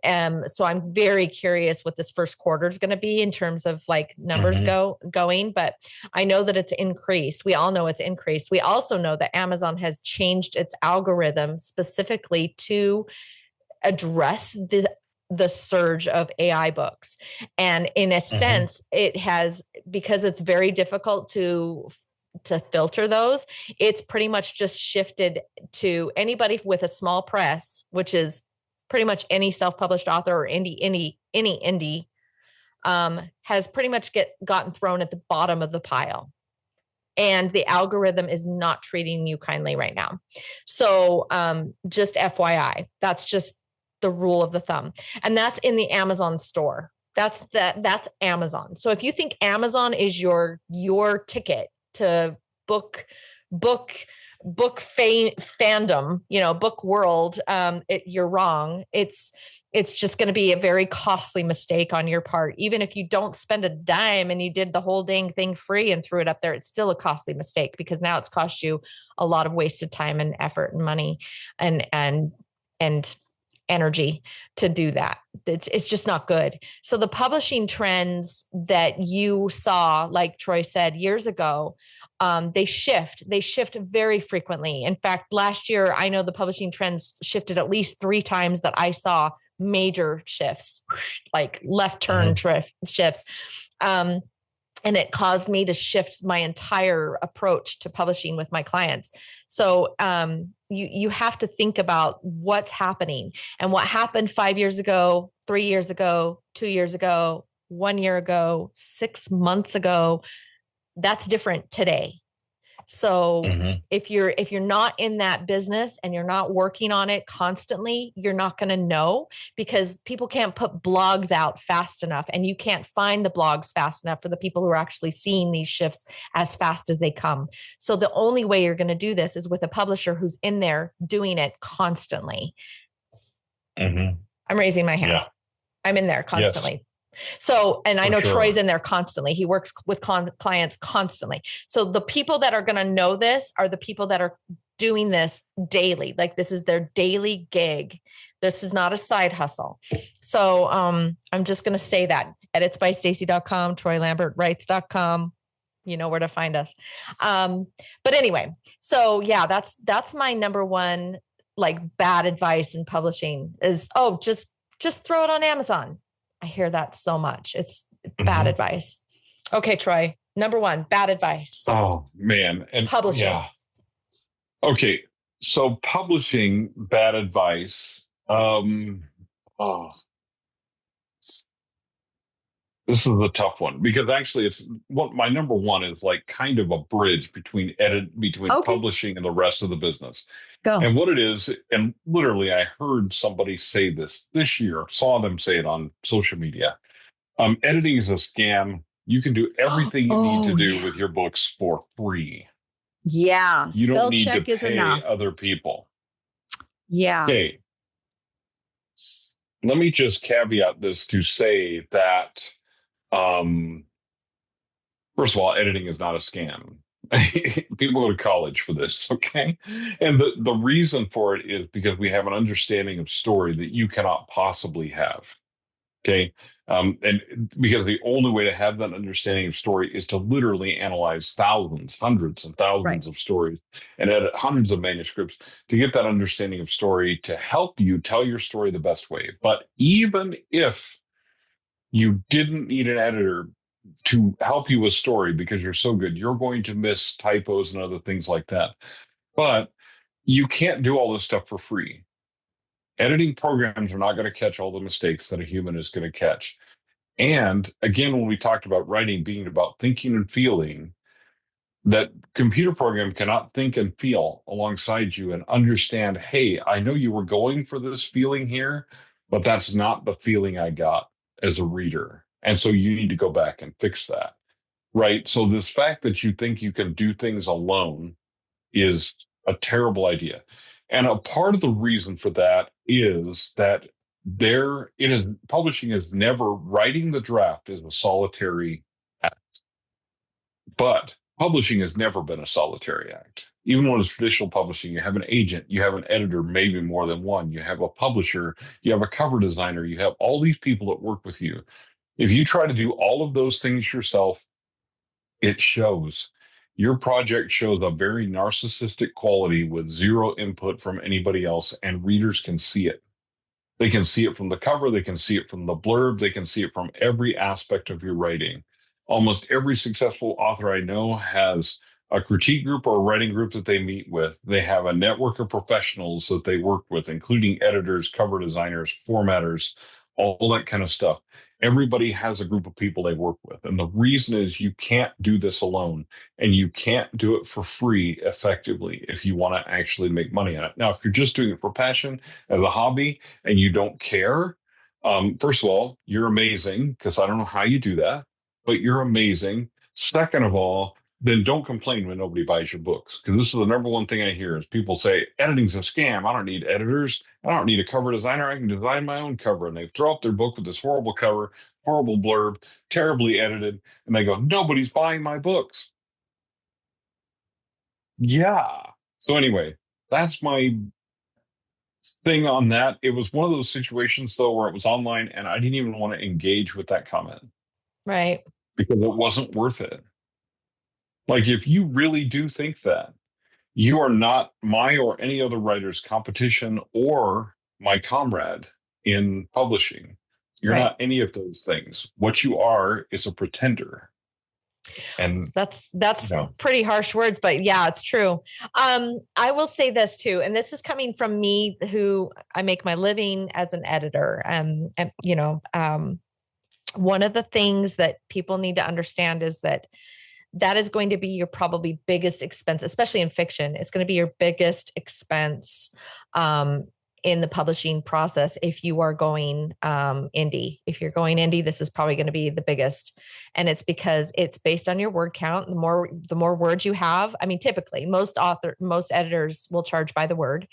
so I'm very curious what this first quarter is going to be in terms of numbers going, but I know that it's increased. We all know it's increased. We also know that Amazon has changed its algorithm specifically to address the surge of AI books. And in a sense, it has, because it's very difficult to filter those, it's pretty much just shifted to anybody with a small press, which is pretty much any self-published author or any indie, has pretty much gotten thrown at the bottom of the pile. And the algorithm is not treating you kindly right now. So just FYI, that's just the rule of the thumb. And that's in the Amazon store. That's Amazon. So if you think Amazon is your ticket to book fandom, book world, you're wrong. It's just going to be a very costly mistake on your part. Even if you don't spend a dime and you did the whole dang thing free and threw it up there, it's still a costly mistake, because now it's cost you a lot of wasted time and effort and money and energy to do that. It's just not good. So the publishing trends that you saw, like Troy said, years ago, they shift very frequently. In fact, last year, I know the publishing trends shifted at least 3 times that I saw major shifts, like left turn shifts. And it caused me to shift my entire approach to publishing with my clients. So you have to think about what's happening, and what happened 5 years ago, 3 years ago, 2 years ago, 1 year ago, 6 months ago. That's different today. So if you're not in that business and you're not working on it constantly, you're not going to know, because people can't put blogs out fast enough, and you can't find the blogs fast enough for the people who are actually seeing these shifts as fast as they come. So the only way you're going to do this is with a publisher who's in there doing it constantly. I'm raising my hand. Yeah. I'm in there constantly. Yes. So, and I know Troy's in there constantly. He works with clients constantly. So the people that are going to know this are the people that are doing this daily. Like, this is their daily gig. This is not a side hustle. So I'm just going to say that. editsbystacey.com, troylambertwrites.com. You know where to find us. But anyway, so yeah, that's my number one, bad advice in publishing is, just throw it on Amazon. I hear that so much. It's bad advice. Okay, Troy, number one, bad advice. Oh, man. And publishing. Yeah. Okay. So publishing, bad advice. This is a tough one, because actually it's what my number one is, kind of a bridge between publishing and the rest of the business. Go. And what it is, and literally I heard somebody say this year, saw them say it on social media. Editing is a scam. You can do everything you need to do with your books for free. Yeah. You don't need to pay other people. Yeah. Okay. Let me just caveat this to say that, first of all, editing is not a scam. People go to college for this, okay? And the reason for it is because we have an understanding of story that you cannot possibly have, okay? And because the only way to have that understanding of story is to literally analyze thousands, hundreds and thousands of stories, and edit hundreds of manuscripts to get that understanding of story to help you tell your story the best way. But even if you didn't need an editor to help you with story because you're so good, you're going to miss typos and other things like that. But you can't do all this stuff for free. Editing programs are not going to catch all the mistakes that a human is going to catch. And again, when we talked about writing being about thinking and feeling, That computer program cannot think and feel alongside you and understand, hey, I know you were going for this feeling here, but that's not the feeling I got as a reader. And so you need to go back and fix that. Right. So this fact that you think you can do things alone is a terrible idea. And a part of the reason for that is that publishing is never writing the draft is a solitary act. But publishing has never been a solitary act. Even when it's traditional publishing, you have an agent, you have an editor, maybe more than one, you have a publisher, you have a cover designer, you have all these people that work with you. If you try to do all of those things yourself, it shows. Your project shows a very narcissistic quality with zero input from anybody else, and readers can see it. They can see it from the cover, they can see it from the blurb, they can see it from every aspect of your writing. Almost every successful author I know has a critique group or a writing group that they meet with. They have a network of professionals that they work with, including editors, cover designers, formatters, all that kind of stuff. Everybody has a group of people they work with. And the reason is you can't do this alone, and you can't do it for free effectively if you want to actually make money on it. Now, if you're just doing it for passion as a hobby and you don't care, first of all, you're amazing, because I don't know how you do that, but you're amazing. Second of all, then don't complain when nobody buys your books, because this is the number one thing I hear is people say, editing's a scam. I don't need editors. I don't need a cover designer. I can design my own cover. And they throw up their book with this horrible cover, horrible blurb, terribly edited. And they go, nobody's buying my books. Yeah. So anyway, that's my thing on that. It was one of those situations, though, where it was online and I didn't even want to engage with that comment. Right. Because it wasn't worth it. Like, if you really do think that, you are not my or any other writer's competition or my comrade in publishing. You're not any of those things. What you are is a pretender. And that's pretty harsh words, but yeah, it's true. I will say this too, and this is coming from me, who I make my living as an editor. And one of the things that people need to understand is that is going to be your probably biggest expense, especially in fiction. It's going to be your biggest expense in the publishing process if you are going indie. If you're going indie, this is probably going to be the biggest. And it's because it's based on your word count. The more words you have, I mean, typically most editors will charge by the word.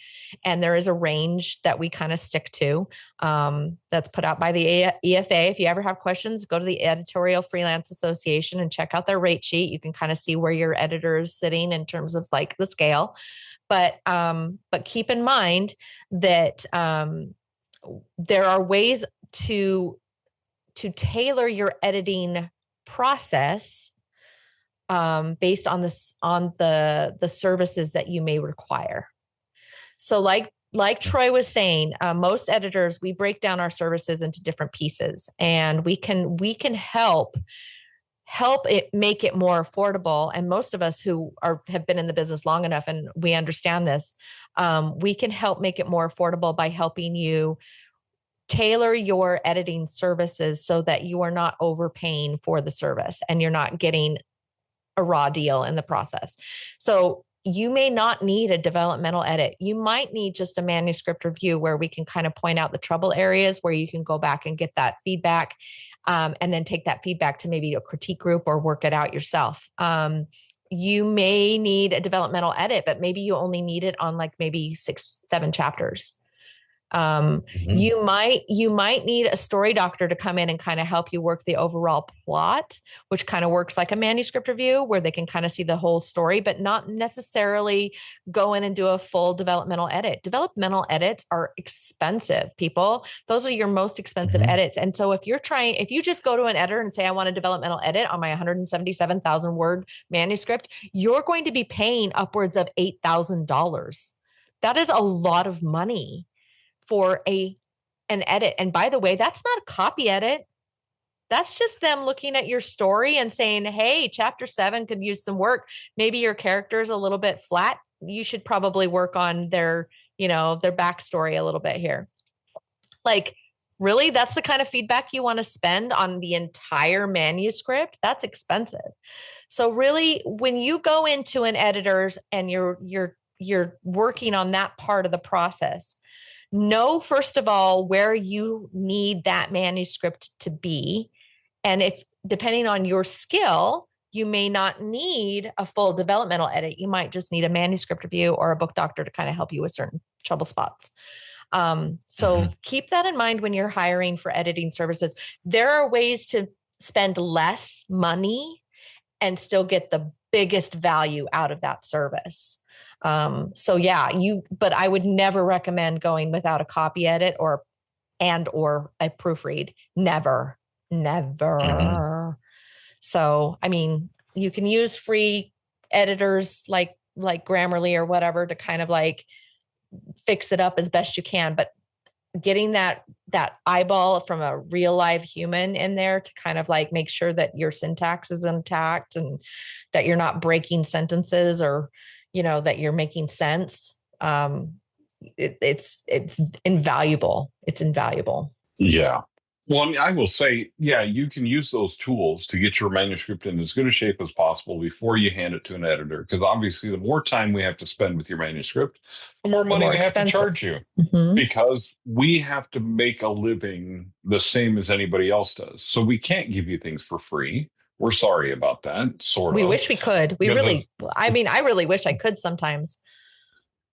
And there is a range that we kind of stick to that's put out by the EFA. If you ever have questions, go to the Editorial Freelance Association and check out their rate sheet. You can kind of see where your editor is sitting in terms of like the scale. But keep in mind that there are ways to tailor your editing process based on the services that you may require. So like Troy was saying, most editors, we break down our services into different pieces, and we can help it make it more affordable. And most of us who have been in the business long enough, and we understand this, we can help make it more affordable by helping you tailor your editing services so that you are not overpaying for the service and you're not getting a raw deal in the process. So you may not need a developmental edit. You might need just a manuscript review where we can kind of point out the trouble areas where you can go back and get that feedback. And then take that feedback to maybe a critique group or work it out yourself. You may need a developmental edit, but maybe you only need it on like maybe 6-7 chapters. You might need a story doctor to come in and kind of help you work the overall plot, which kind of works like a manuscript review where they can kind of see the whole story, but not necessarily go in and do a full developmental edit. Developmental edits are expensive, people. Those are your most expensive edits. And so if you just go to an editor and say, I want a developmental edit on my 177,000 word manuscript, you're going to be paying upwards of $8,000. That is a lot of money for an edit. And by the way, that's not a copy edit. That's just them looking at your story and saying, hey, chapter 7 could use some work. Maybe your character's a little bit flat. You should probably work on their backstory a little bit here. Like, Really? That's the kind of feedback you want to spend on the entire manuscript? That's expensive. So really, when you go into an editor's and you're working on that part of the process, know first of all where you need that manuscript to be. And if depending on your skill, you may not need a full developmental edit. You might just need a manuscript review or a book doctor to kind of help you with certain trouble spots. So keep that in mind when you're hiring for editing services. There are ways to spend less money and still get the biggest value out of that service. But I would never recommend going without a copy edit or a proofread. Never. So, I mean, you can use free editors like Grammarly or whatever to kind of like fix it up as best you can, but getting that eyeball from a real live human in there to kind of like make sure that your syntax is intact and that you're not breaking sentences or, that you're making sense. It's invaluable. It's invaluable. Yeah. Well, I mean, I will say, yeah, you can use those tools to get your manuscript in as good a shape as possible before you hand it to an editor. Because obviously, the more time we have to spend with your manuscript, the more money we have to charge you. Because we have to make a living the same as anybody else does. So we can't give you things for free. We're sorry about that, sort of. We wish we could. I really wish I could sometimes.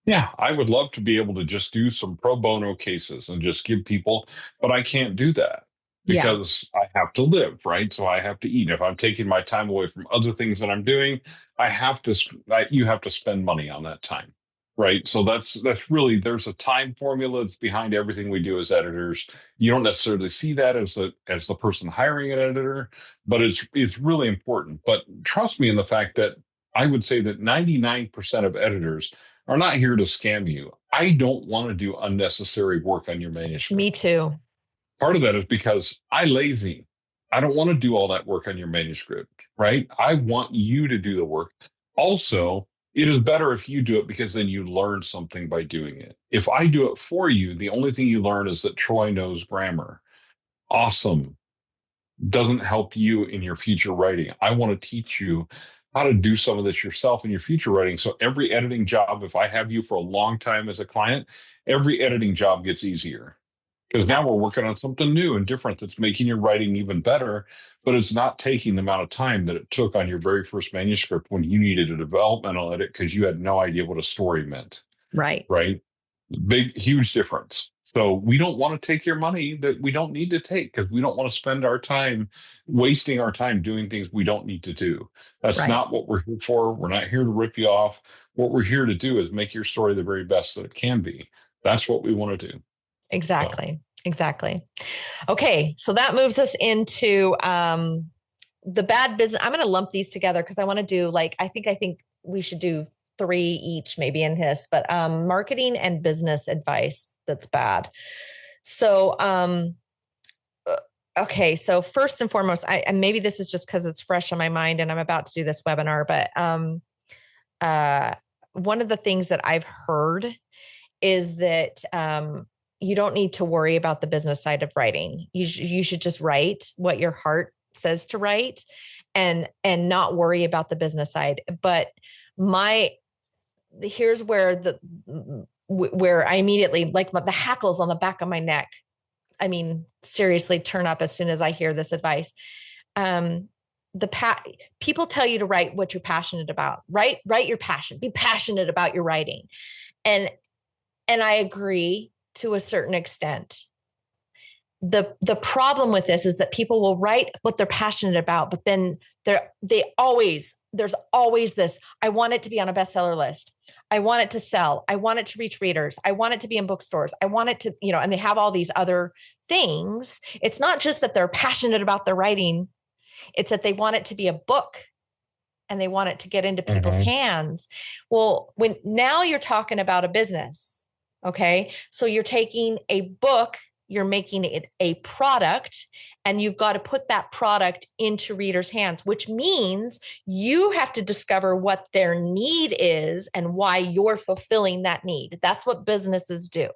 Yeah, I would love to be able to just do some pro bono cases and just give people, but I can't do that because I have to live, right? So I have to eat. If I'm taking my time away from other things that I'm doing, you have to spend money on that time, right? So that's really, there's a time formula that's behind everything we do as editors. You don't necessarily see that as the person hiring an editor, but it's really important. But trust me in the fact that I would say that 99% of editors are not here to scam you. I don't want to do unnecessary work on your manuscript. Me too. Part of that is because I'm lazy. I don't want to do all that work on your manuscript, right? I want you to do the work. Also, it is better if you do it because then you learn something by doing it. If I do it for you, the only thing you learn is that Troy knows grammar. Awesome. Doesn't help you in your future writing. I want to teach you how to do some of this yourself in your future writing. So every editing job, if I have you for a long time as a client, every editing job gets easier because now we're working on something new and different that's making your writing even better, but it's not taking the amount of time that it took on your very first manuscript when you needed a developmental edit because you had no idea what a story meant. Right. Big, huge difference. So we don't want to take your money that we don't need to take because we don't want to spend our time wasting our time doing things we don't need to do. That's not what we're here for. We're not here to rip you off. What we're here to do is make your story the very best that it can be. That's what we want to do. Exactly. Okay. So that moves us into the bad business. I'm going to lump these together because I want to do I think we should do 3 each maybe in this, but marketing and business advice that's bad. So, okay. So first and foremost, and maybe this is just because it's fresh on my mind and I'm about to do this webinar, but one of the things that I've heard is that you don't need to worry about the business side of writing. You should just write what your heart says to write and not worry about the business side. But here's where I immediately the hackles on the back of my neck. I mean, seriously, turn up as soon as I hear this advice. People tell you to write what you're passionate about. Write your passion. Be passionate about your writing, and I agree to a certain extent. The problem with this is that people will write what they're passionate about, but then there's always this, I want it to be on a bestseller list. I want it to sell. I want it to reach readers. I want it to be in bookstores. I want it to, and they have all these other things. It's not just that they're passionate about their writing. It's that they want it to be a book and they want it to get into people's hands. Well, now you're talking about a business. Okay. So you're taking a book, you're making it a product, and you've got to put that product into readers' hands, which means you have to discover what their need is and why you're fulfilling that need. That's what businesses do.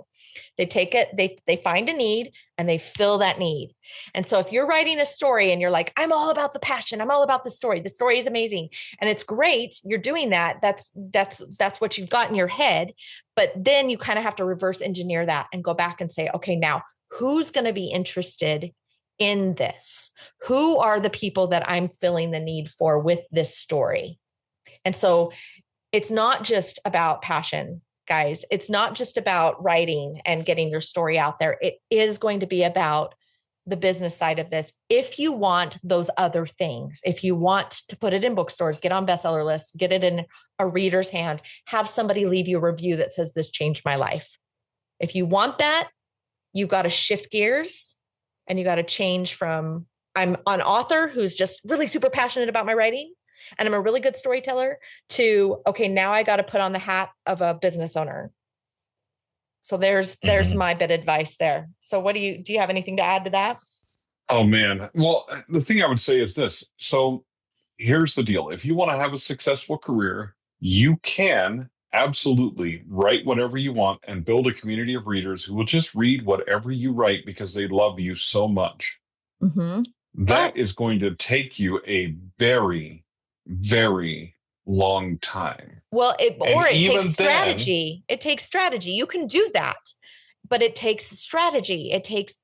They take it, they find a need and they fill that need. And so if you're writing a story and you're like, I'm all about the passion, I'm all about the story is amazing and it's great, you're doing that. That's what you've got in your head. But then you kind of have to reverse engineer that and go back and say, okay, now who's going to be interested in this? Who are the people that I'm filling the need for with this story? And so it's not just about passion, guys. It's not just about writing and getting your story out there. It is going to be about the business side of this. If you want those other things, if you want to put it in bookstores, get on bestseller lists, get it in a reader's hand, have somebody leave you a review that says this changed my life. If you want that, you've got to shift gears and you got to change from I'm an author who's just really super passionate about my writing and I'm a really good storyteller to, okay, now I got to put on the hat of a business owner. So there's my bit of advice there. So do you have anything to add to that? Oh man. Well, the thing I would say is this. So here's the deal. If you want to have a successful career, you can absolutely write whatever you want and build a community of readers who will just read whatever you write because they love you so much. Mm-hmm. That is going to take you a very, very long time. Well, it takes strategy. It takes strategy. You can do that, but it takes strategy. It takes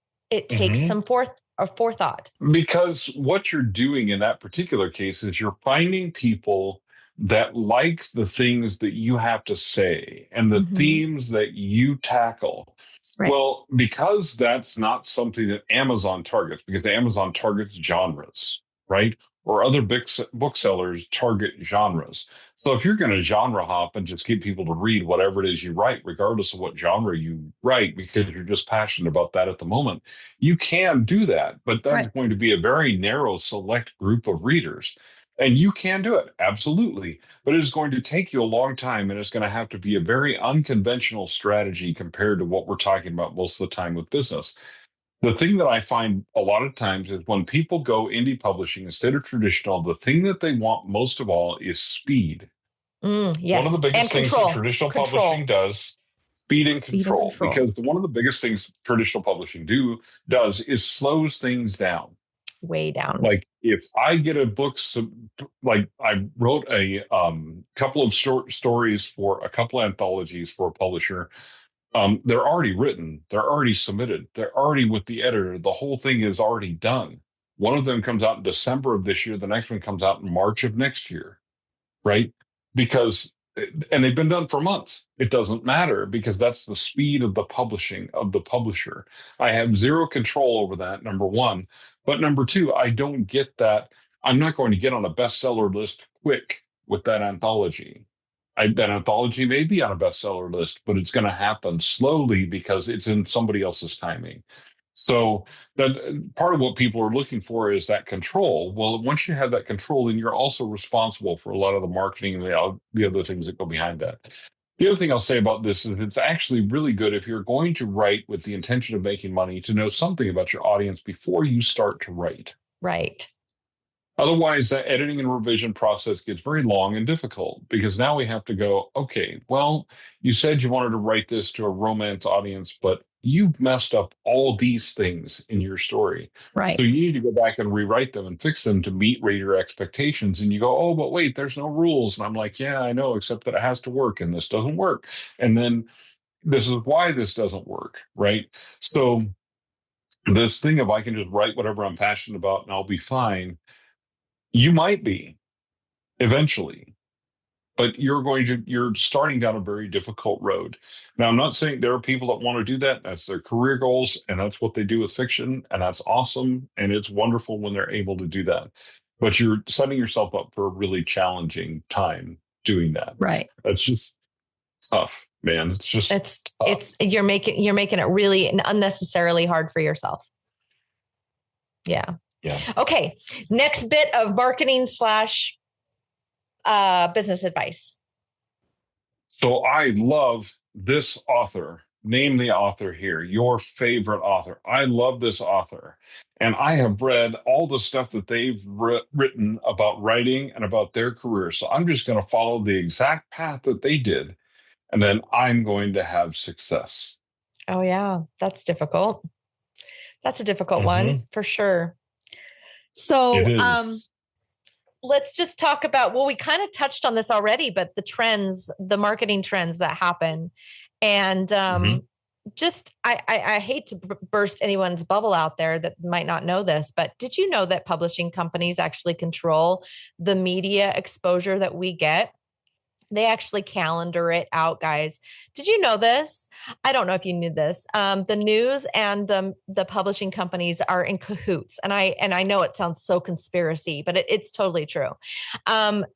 some forethought. Because what you're doing in that particular case is you're finding people that like the things that you have to say and the themes that you tackle. Right. Well, because that's not something that Amazon targets, because Amazon targets genres, right? Or other booksellers target genres. So if you're going to genre hop and just get people to read whatever it is you write, regardless of what genre you write, because you're just passionate about that at the moment, you can do that. But that's going to be a very narrow, select group of readers. And you can do it, absolutely. But it is going to take you a long time, and it's going to have to be a very unconventional strategy compared to what we're talking about most of the time with business. The thing that I find a lot of times is when people go indie publishing instead of traditional, the thing that they want most of all is speed. Yes. One of the biggest things that traditional publishing does, speed and control. Because one of the biggest things traditional publishing does is slows things down. Way down. Like if I get a book, like I wrote a couple of short stories for a couple of anthologies for a publisher. They're already written. They're already submitted. They're already with the editor. The whole thing is already done. One of them comes out in December of this year. The next one comes out in March of next year, right? And they've been done for months. It doesn't matter because that's the speed of the publishing of the publisher. I have zero control over that, number one. But number two, I don't get that. I'm not going to get on a bestseller list quick with that anthology. That anthology may be on a bestseller list, but it's going to happen slowly because it's in somebody else's timing. So that part of what people are looking for is that control. Well, once you have that control, then you're also responsible for a lot of the marketing and the other things that go behind that. The other thing I'll say about this is it's actually really good if you're going to write with the intention of making money to know something about your audience before you start to write. Right. Otherwise, the editing and revision process gets very long and difficult because now we have to go, okay, well, you said you wanted to write this to a romance audience, but you've messed up all these things in your story. Right. So you need to go back and rewrite them and fix them to meet reader expectations. And you go, oh, but wait, there's no rules. And I'm like, yeah, I know, except that it has to work and this doesn't work. And then this is why this doesn't work, right? So this thing of I can just write whatever I'm passionate about and I'll be fine. You might be eventually, but you're starting down a very difficult road. Now, I'm not saying there are people that want to do that. That's their career goals, and that's what they do with fiction, and that's awesome, and it's wonderful when they're able to do that. But you're setting yourself up for a really challenging time doing that. Right. That's just tough, man. You're making it really unnecessarily hard for yourself. Yeah. Yeah. Okay. Next bit of marketing / business advice. So I love this author name the author here, your favorite author. I love this author. And I have read all the stuff that they've written about writing and about their career. So I'm just going to follow the exact path that they did. And then I'm going to have success. Oh, yeah. That's difficult. That's a difficult one for sure. So It is. let's just talk about, well, we kind of touched on this already, but the trends, the marketing trends that happen. And just, I hate to burst anyone's bubble out there that might not know this, but did you know that publishing companies actually control the media exposure that we get? They actually calendar it out, guys. Did you know this? I don't know if you knew this. The news and the publishing companies are in cahoots, and I know it sounds so conspiracy, but it's totally true.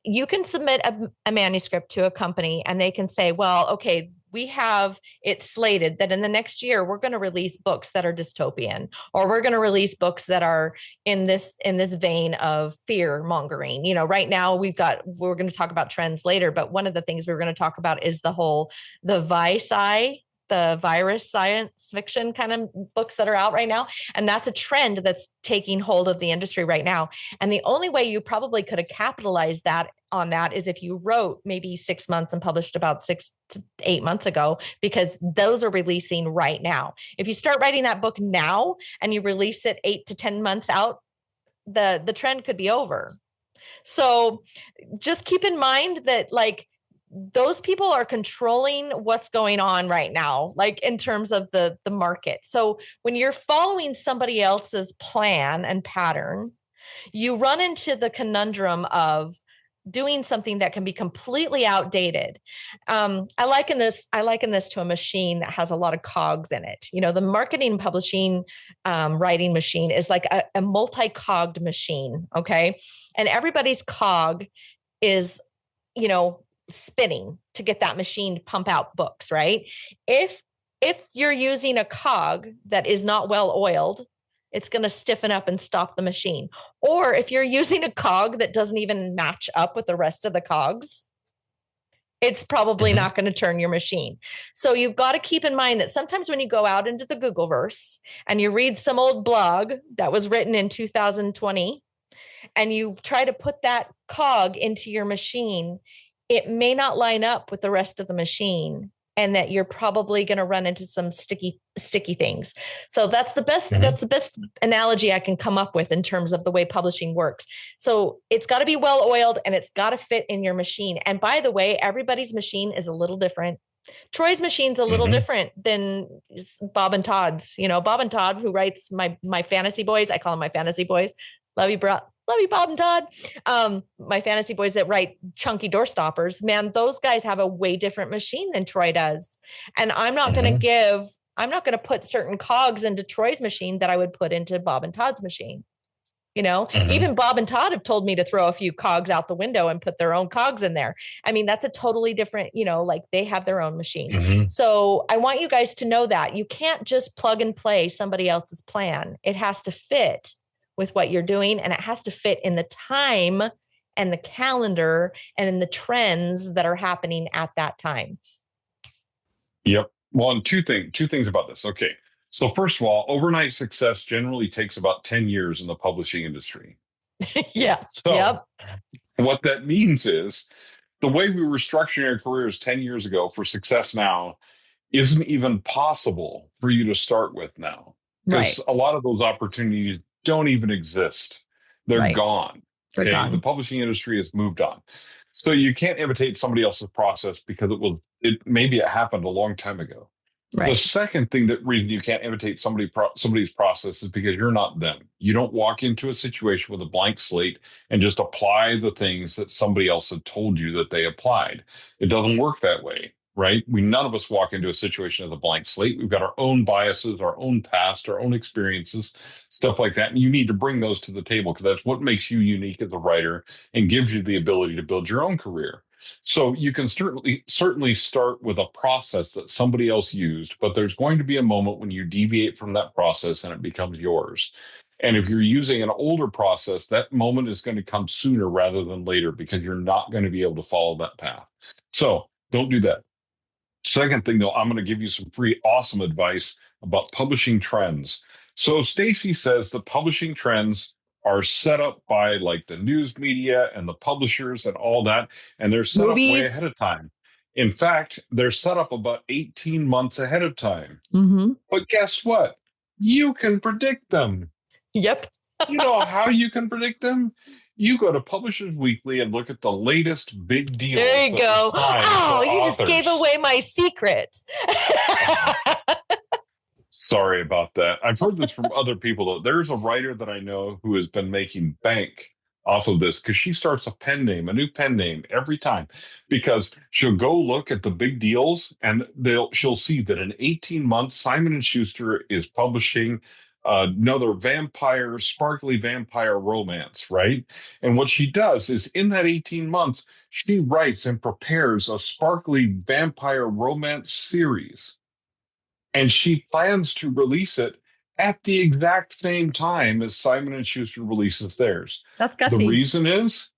You can submit a manuscript to a company, and they can say, "Well, okay, we have it slated that in the next year we're going to release books that are dystopian, or we're going to release books that are in this vein of fear mongering." You know, right now we're going to talk about trends later, but one of the things we're going to talk about is the virus science fiction kind of books that are out right now. And that's a trend that's taking hold of the industry right now. And the only way you probably could have capitalized on that is if you wrote maybe 6 months and published about 6 to 8 months ago, because those are releasing right now. If you start writing that book now and you release it 8 to 10 months out, the trend could be over. So just keep in mind that, like, those people are controlling what's going on right now, like in terms of the market. So when you're following somebody else's plan and pattern, you run into the conundrum of doing something that can be completely outdated. I liken this to a machine that has a lot of cogs in it. You know, the marketing and publishing writing machine is like a multi-cogged machine. Okay. And everybody's cog is, you know, spinning to get that machine to pump out books, right? If you're using a cog that is not well oiled, it's going to stiffen up and stop the machine. Or if you're using a cog that doesn't even match up with the rest of the cogs, it's probably not going to turn your machine. So you've got to keep in mind that sometimes when you go out into the Googleverse and you read some old blog that was written in 2020 and you try to put that cog into your machine, it may not line up with the rest of the machine, and that you're probably going to run into some sticky things. So that's the best that's the best analogy I can come up with in terms of the way publishing works. So it's got to be well oiled and it's got to fit in your machine. And by the way, everybody's machine is a little different. Troy's machine's a little different than Bob and Todd's. You know, Bob and Todd, who writes my fantasy boys, I call them my fantasy boys. Love you, bro. Love you, Bob and Todd. My fantasy boys that write chunky door stoppers, man, those guys have a way different machine than Troy does. And I'm not going to put certain cogs into Troy's machine that I would put into Bob and Todd's machine. You know, even Bob and Todd have told me to throw a few cogs out the window and put their own cogs in there. I mean, that's a totally different, you know, like they have their own machine. So I want you guys to know that you can't just plug and play somebody else's plan. It has to fit with what you're doing, and it has to fit in the time and the calendar and in the trends that are happening at that time. Yep. Well, and two things about this. Okay. So first of all, overnight success generally takes about 10 years in the publishing industry. Yeah. So what that means is the way we were structuring our careers 10 years ago for success now isn't even possible for you to start with now. Because a lot of those opportunities don't even exist. They're gone. They're gone. The publishing industry has moved on. So you can't imitate somebody else's process because maybe it happened a long time ago. Right. The second reason you can't imitate somebody's process is because you're not them. You don't walk into a situation with a blank slate and just apply the things that somebody else had told you that they applied. It doesn't work that way. Right? None of us walk into a situation with a blank slate. We've got our own biases, our own past, our own experiences, stuff like that. And you need to bring those to the table because that's what makes you unique as a writer and gives you the ability to build your own career. So you can certainly start with a process that somebody else used, but there's going to be a moment when you deviate from that process and it becomes yours. And if you're using an older process, that moment is going to come sooner rather than later because you're not going to be able to follow that path. So don't do that. Second thing, though, I'm going to give you some free awesome advice about publishing trends. So Stacey says the publishing trends are set up by like the news media and the publishers and all that, and they're set up way ahead Movies. of time. In fact, they're set up about 18 months ahead of time. Mm-hmm. But guess what? You can predict them. Yep. You know how you can predict them? You go to Publishers Weekly and look at the latest big deals. There you go. Oh, you just gave away my secret. Sorry about that. I've heard this from other people, though. There's a writer that I know who has been making bank off of this because she starts a new pen name every time, because she'll go look at the big deals and she'll see that in 18 months, Simon & Schuster is publishing another sparkly vampire romance, right? And what she does is in that 18 months, she writes and prepares a sparkly vampire romance series. And she plans to release it at the exact same time as Simon & Schuster releases theirs. That's gutsy. The reason is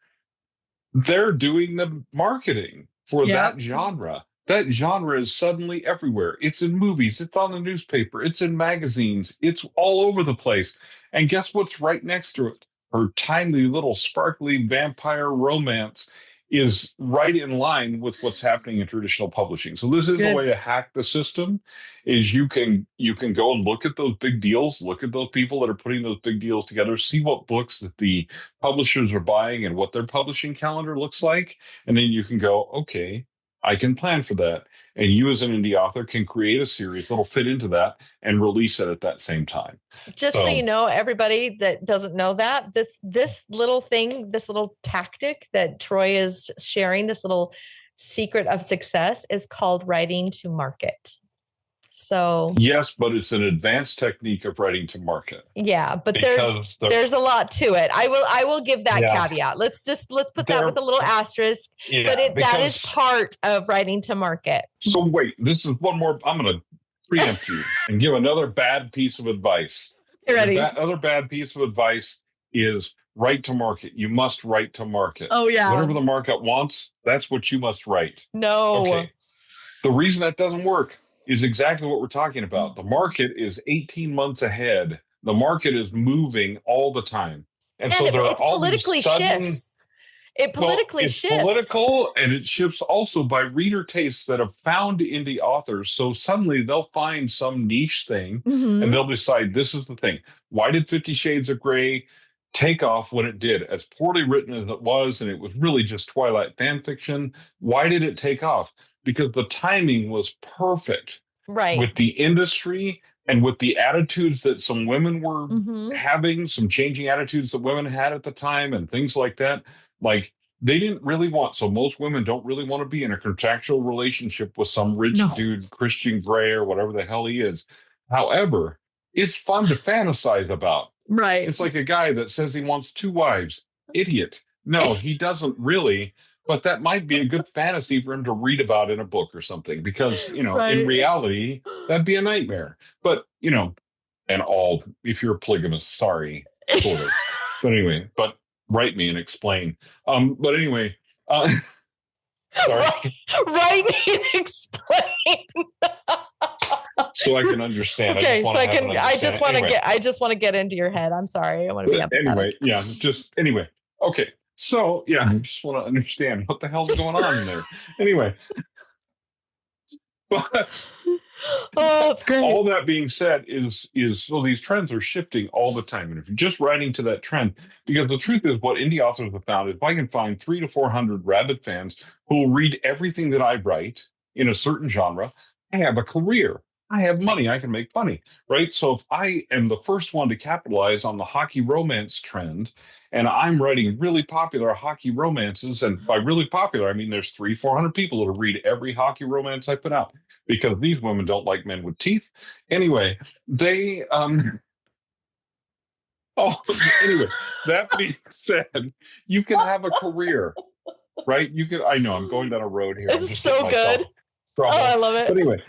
they're doing the marketing for that genre. That genre is suddenly everywhere. It's in movies. It's on the newspaper. It's in magazines. It's all over the place. And guess what's right next to it? Her tiny little sparkly vampire romance is right in line with what's happening in traditional publishing. So this is a way to hack the system. Is you can go and look at those big deals, look at those people that are putting those big deals together, see what books that the publishers are buying and what their publishing calendar looks like, and then you can go, okay, I can plan for that. And you as an indie author can create a series that'll fit into that and release it at that same time. Just so you know, everybody that doesn't know that, this little thing, this little tactic that Troy is sharing, this little secret of success is called writing to market. So yes, but it's an advanced technique of writing to market. Yeah, but there's a lot to it. I will give that caveat. Let's put that with a little asterisk. But that is part of writing to market. So wait, this is one more. I'm going to preempt you and give another bad piece of advice. Get ready. Other bad piece of advice is write to market. You must write to market. Oh yeah. Whatever the market wants, that's what you must write. No. Okay. The reason that doesn't work is exactly what we're talking about. The market is 18 months ahead. The market is moving all the time. And so there are all politically these sudden, shifts. It politically shifts. It's political, and it shifts also by reader tastes that have found indie authors. So suddenly they'll find some niche thing and they'll decide this is the thing. Why did 50 Shades of Grey take off when it did? As poorly written as it was, and it was really just Twilight fan fiction, why did it take off? Because the timing was perfect, right, with the industry and with the attitudes that some women were having, some changing attitudes that women had at the time and things like that. Like they didn't really want, so most women don't really want to be in a contractual relationship with some rich dude, Christian Grey or whatever the hell he is. However, it's fun to fantasize about. Right. It's like a guy that says he wants 2 wives. Idiot. No, he doesn't really. But that might be a good fantasy for him to read about in a book or something, because, in reality, that'd be a nightmare. But, if you're a polygamist, sorry, sort of. But anyway, write me and explain. But anyway, sorry. Write me and explain. So I can understand. Okay, I just want to get into your head. I'm sorry. I want to be empathetic. Anyway, okay. So, I just want to understand what the hell's going on in there. Anyway, but it's great. All that being said is so these trends are shifting all the time. And if you're just writing to that trend, because the truth is what indie authors have found is if I can find 300 to 400 rabid fans who will read everything that I write in a certain genre, I have a career. I have money. I can make money, right? So if I am the first one to capitalize on the hockey romance trend, and I'm writing really popular hockey romances, and by really popular, I mean there's 300-400 people that'll read every hockey romance I put out, because these women don't like men with teeth. Anyway, they anyway, that being said, you can have a career, right? I know I'm going down a road here. It's so good. I love it. But anyway,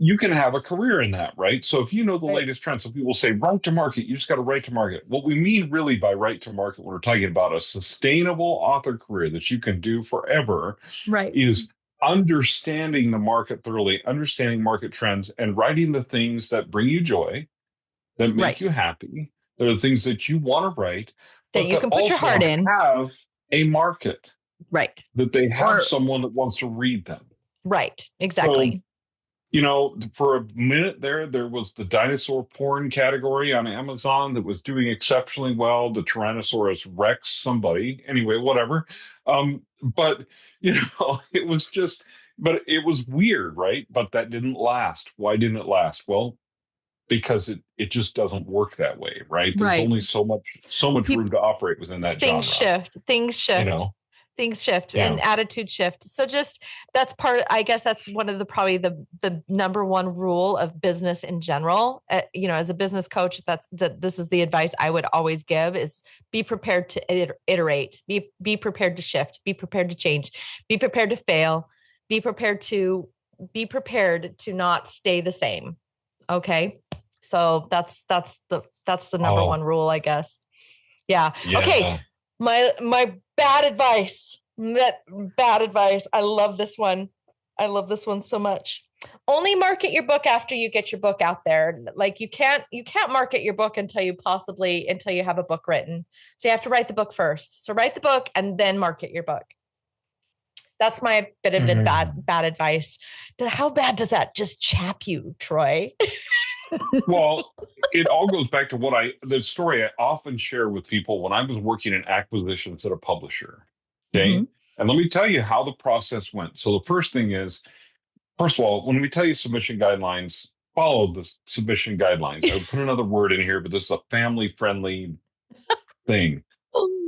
you can have a career in that, right? So if you know the latest trends, so people say write to market, you just got to write to market. What we mean really by write to market, when we're talking about a sustainable author career that you can do forever, right, is understanding the market thoroughly, understanding market trends, and writing the things that bring you joy, that make Right. you happy. They're the things that you want to write, That but you that can put your also heart in. have a market, Right. that they have Or- someone that wants to read them. Right. Exactly. So, you know, for a minute there was the dinosaur porn category on Amazon that was doing exceptionally well. The Tyrannosaurus Rex, somebody, anyway, whatever. But you know, it was just, but it was weird, right? But that didn't last. Why didn't it last? Well, because it just doesn't work that way, right? There's Right. only so much room to operate within that Things genre. shift. You know, Things shift Yeah. and attitude shift. So just that's I guess that's one of the probably the number one rule of business in general. You know, as a business coach, this is the advice I would always give is be prepared to iterate, be prepared to shift, be prepared to change, be prepared to fail, be prepared to not stay the same. Okay. So that's the number one rule, I guess. Yeah. Okay. My bad advice. Bad advice. I love this one. I love this one so much. Only market your book after you get your book out there. Like you can't market your book until you have a book written. So you have to write the book first. So write the book and then market your book. That's my bit of bad advice. How bad does that just chap you, Troy? Well, it all goes back to the story I often share with people when I was working in acquisitions at a publisher. Okay. Mm-hmm. And let me tell you how the process went. So the first thing is, first of all, when we tell you submission guidelines, follow the submission guidelines. I would put another word in here, but this is a family-friendly thing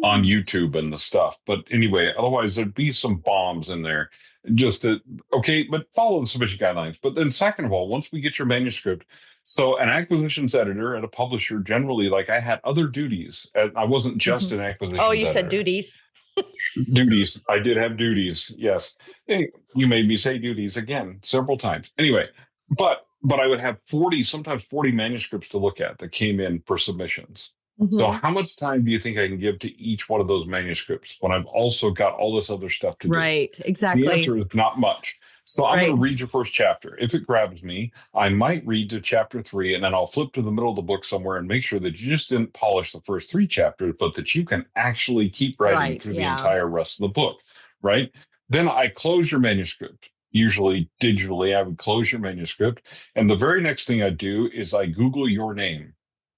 on YouTube and the stuff. But anyway, otherwise there'd be some bombs in there but follow the submission guidelines. But then second of all, once we get your manuscript, so an acquisitions editor at a publisher, generally, like I had other duties. I wasn't just an acquisitions editor. Oh, you said duties. Duties. I did have duties. Yes. Hey, you made me say duties again several times. Anyway, but I would have sometimes 40 manuscripts to look at that came in for submissions. Mm-hmm. So how much time do you think I can give to each one of those manuscripts when I've also got all this other stuff to do? Right. Exactly. The answer is not much. So I'm going to read your first chapter. If it grabs me, I might read to chapter 3, and then I'll flip to the middle of the book somewhere and make sure that you just didn't polish the first 3 chapters, but that you can actually keep writing through the entire rest of the book, right? Then I close your manuscript. Usually digitally, I would close your manuscript. And the very next thing I do is I Google your name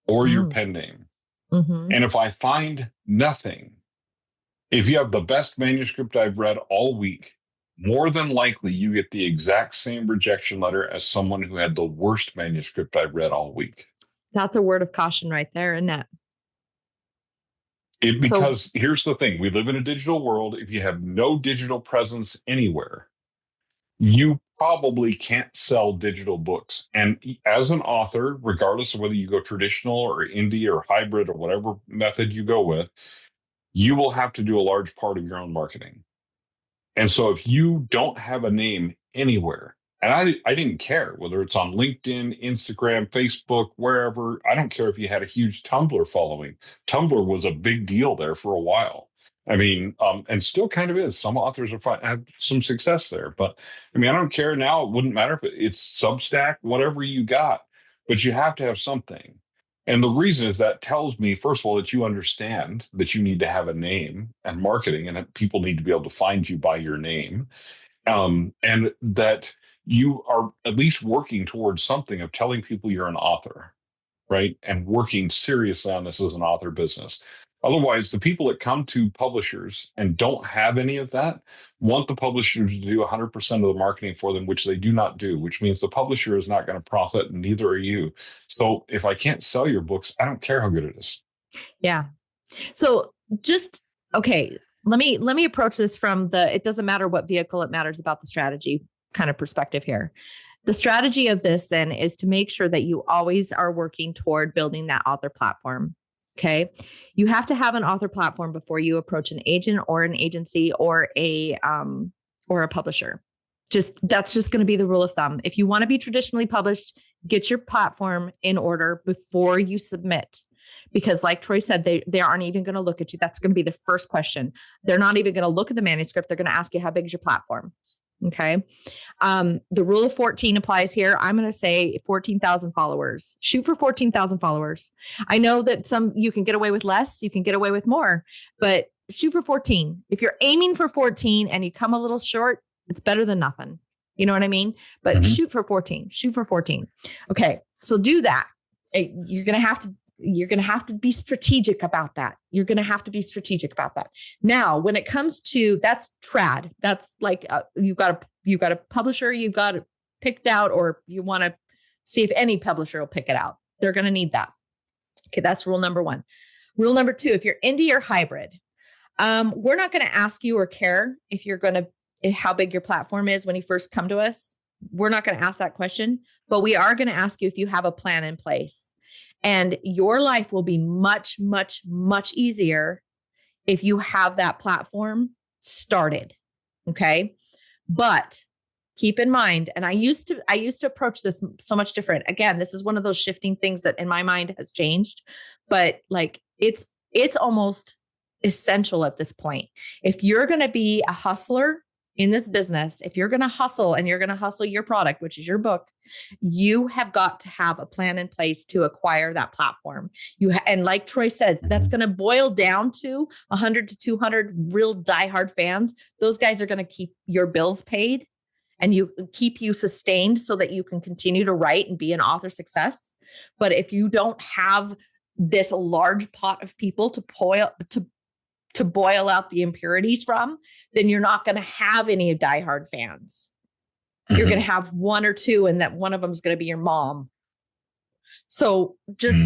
or your pen name. Mm-hmm. And if I find nothing, if you have the best manuscript I've read all week, more than likely you get the exact same rejection letter as someone who had the worst manuscript I've read all week. That's a word of caution right there, isn't it? Because here's the thing, we live in a digital world. If you have no digital presence anywhere, you probably can't sell digital books. And as an author, regardless of whether you go traditional or indie or hybrid or whatever method you go with, you will have to do a large part of your own marketing. And so if you don't have a name anywhere, and I didn't care whether it's on LinkedIn, Instagram, Facebook, wherever, I don't care if you had a huge Tumblr following. Tumblr was a big deal there for a while. I mean, and still kind of is. Some authors have some success there, but I mean, I don't care now. It wouldn't matter if it's Substack, whatever you got, but you have to have something. And the reason is that tells me, first of all, that you understand that you need to have a name and marketing, and that people need to be able to find you by your name. And that you are at least working towards something of telling people you're an author, right? And working seriously on this as an author business. Otherwise, the people that come to publishers and don't have any of that want the publisher to do 100% of the marketing for them, which they do not do, which means the publisher is not going to profit, and neither are you. So if I can't sell your books, I don't care how good it is. Yeah. So okay, let me approach this from it doesn't matter what vehicle, it matters about the strategy kind of perspective here. The strategy of this then is to make sure that you always are working toward building that author platform. Okay. You have to have an author platform before you approach an agent or an agency or a publisher. That's just going to be the rule of thumb. If you want to be traditionally published, get your platform in order before you submit. Because like Troy said, they aren't even going to look at you. That's going to be the first question. They're not even going to look at the manuscript. They're going to ask you, how big is your platform? Okay. The rule of 14 applies here. I'm going to say 14,000 followers. Shoot for 14,000 followers. I know that you can get away with less, you can get away with more, but shoot for 14. If you're aiming for 14 and you come a little short, it's better than nothing. You know what I mean? But shoot for 14. Shoot for 14. Okay. So do that. You're going to have to be strategic about that. You're going to have to be strategic about that. Now, when it comes to that's trad, that's like you've got a publisher, you've got it picked out, or you want to see if any publisher will pick it out. They're going to need that. Okay, that's rule number 1. Rule number 2: if you're indie or hybrid, we're not going to ask you or care if you're going to how big your platform is when you first come to us. We're not going to ask that question, but we are going to ask you if you have a plan in place. And your life will be much, much, much easier if you have that platform started. Okay. But keep in mind, and I used to approach this so much different. Again, this is one of those shifting things that in my mind has changed, but like it's almost essential at this point. If you're going to be a hustler in this business, if you're going to hustle and you're going to hustle your product, which is your book, you have got to have a plan in place to acquire that platform. And like Troy said, that's going to boil down to 100 to 200 real diehard fans. Those guys are going to keep your bills paid and keep you sustained so that you can continue to write and be an author success. But if you don't have this large pot of people to boil out the impurities from, then you're not going to have any diehard fans. You're going to have 1 or 2, and that one of them is going to be your mom. So just,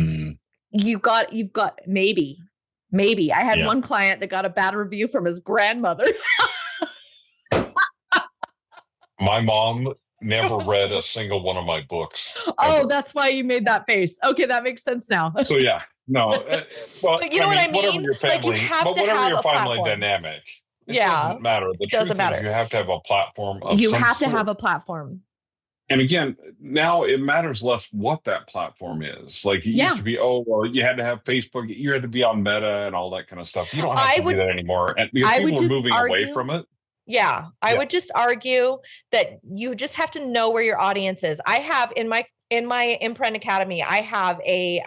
you've got maybe I had one client that got a bad review from his grandmother. My mom never read a single one of my books. Oh, that's why you made that face. Okay. That makes sense now. So yeah, no. Well, but you know what I mean? Whatever your family, whatever your family dynamic, it doesn't matter. The truth is you have to have a platform of you some have to sort. have a platform. And again, now it matters less what that platform is. Like it used to be, you had to have Facebook, you had to be on Meta and all that kind of stuff. You don't have to do that anymore. And because people are moving away from it. Yeah, I would just argue that you just have to know where your audience is. I have in my Imprint Academy, I have a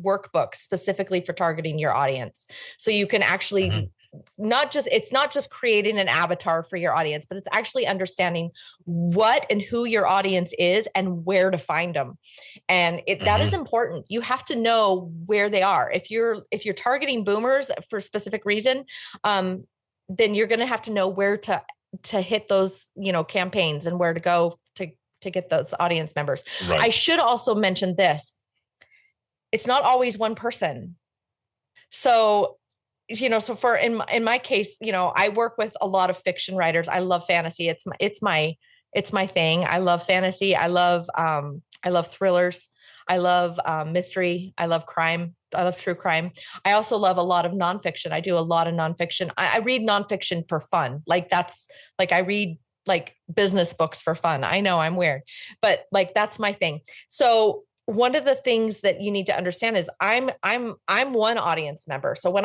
workbook specifically for targeting your audience. So you can actually it's not just creating an avatar for your audience, but it's actually understanding what and who your audience is and where to find them. And that is important. You have to know where they are. If you're targeting boomers for a specific reason, then you're going to have to know where to hit those, campaigns and where to go to get those audience members. Right. I should also mention this. It's not always one person. So, so for in my case, I work with a lot of fiction writers. I love fantasy. It's my thing. I love fantasy. I love thrillers. I love mystery. I love crime. I love true crime. I also love a lot of nonfiction. I do a lot of nonfiction. I read nonfiction for fun. I read business books for fun. I know I'm weird, but that's my thing. So one of the things that you need to understand is I'm one audience member. So when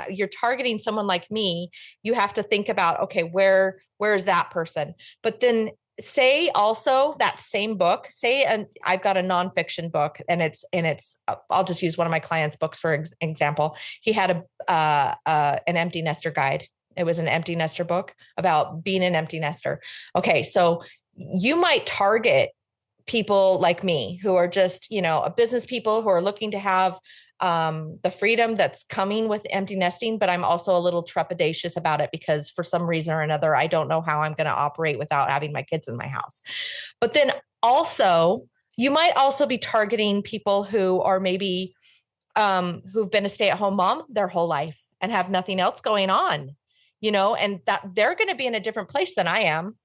you're targeting someone like me, you have to think about, okay, where is that person? But then say also that same book, I've got a nonfiction book and it's I'll just use one of my clients' books for example. He had an empty nester guide. It was an empty nester book about being an empty nester. Okay. So you might target people like me who are just, business people who are looking to have the freedom that's coming with empty nesting, but I'm also a little trepidatious about it because for some reason or another, I don't know how I'm going to operate without having my kids in my house. But then also, you might also be targeting people who are maybe who've been a stay-at-home mom their whole life and have nothing else going on, and that they're going to be in a different place than I am.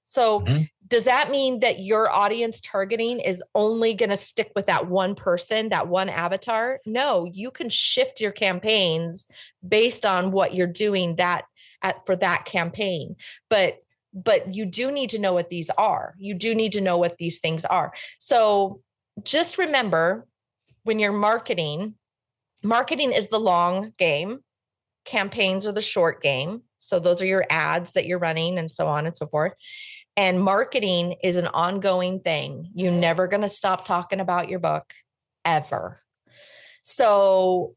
So does that mean that your audience targeting is only going to stick with that one person, that one avatar? No, you can shift your campaigns based on what you're doing for that campaign. But you do need to know what these are. You do need to know what these things are. So just remember when you're marketing is the long game. campaigns are the short game. So those are your ads that you're running and so on and so forth. And marketing is an ongoing thing. You're never going to stop talking about your book ever. So,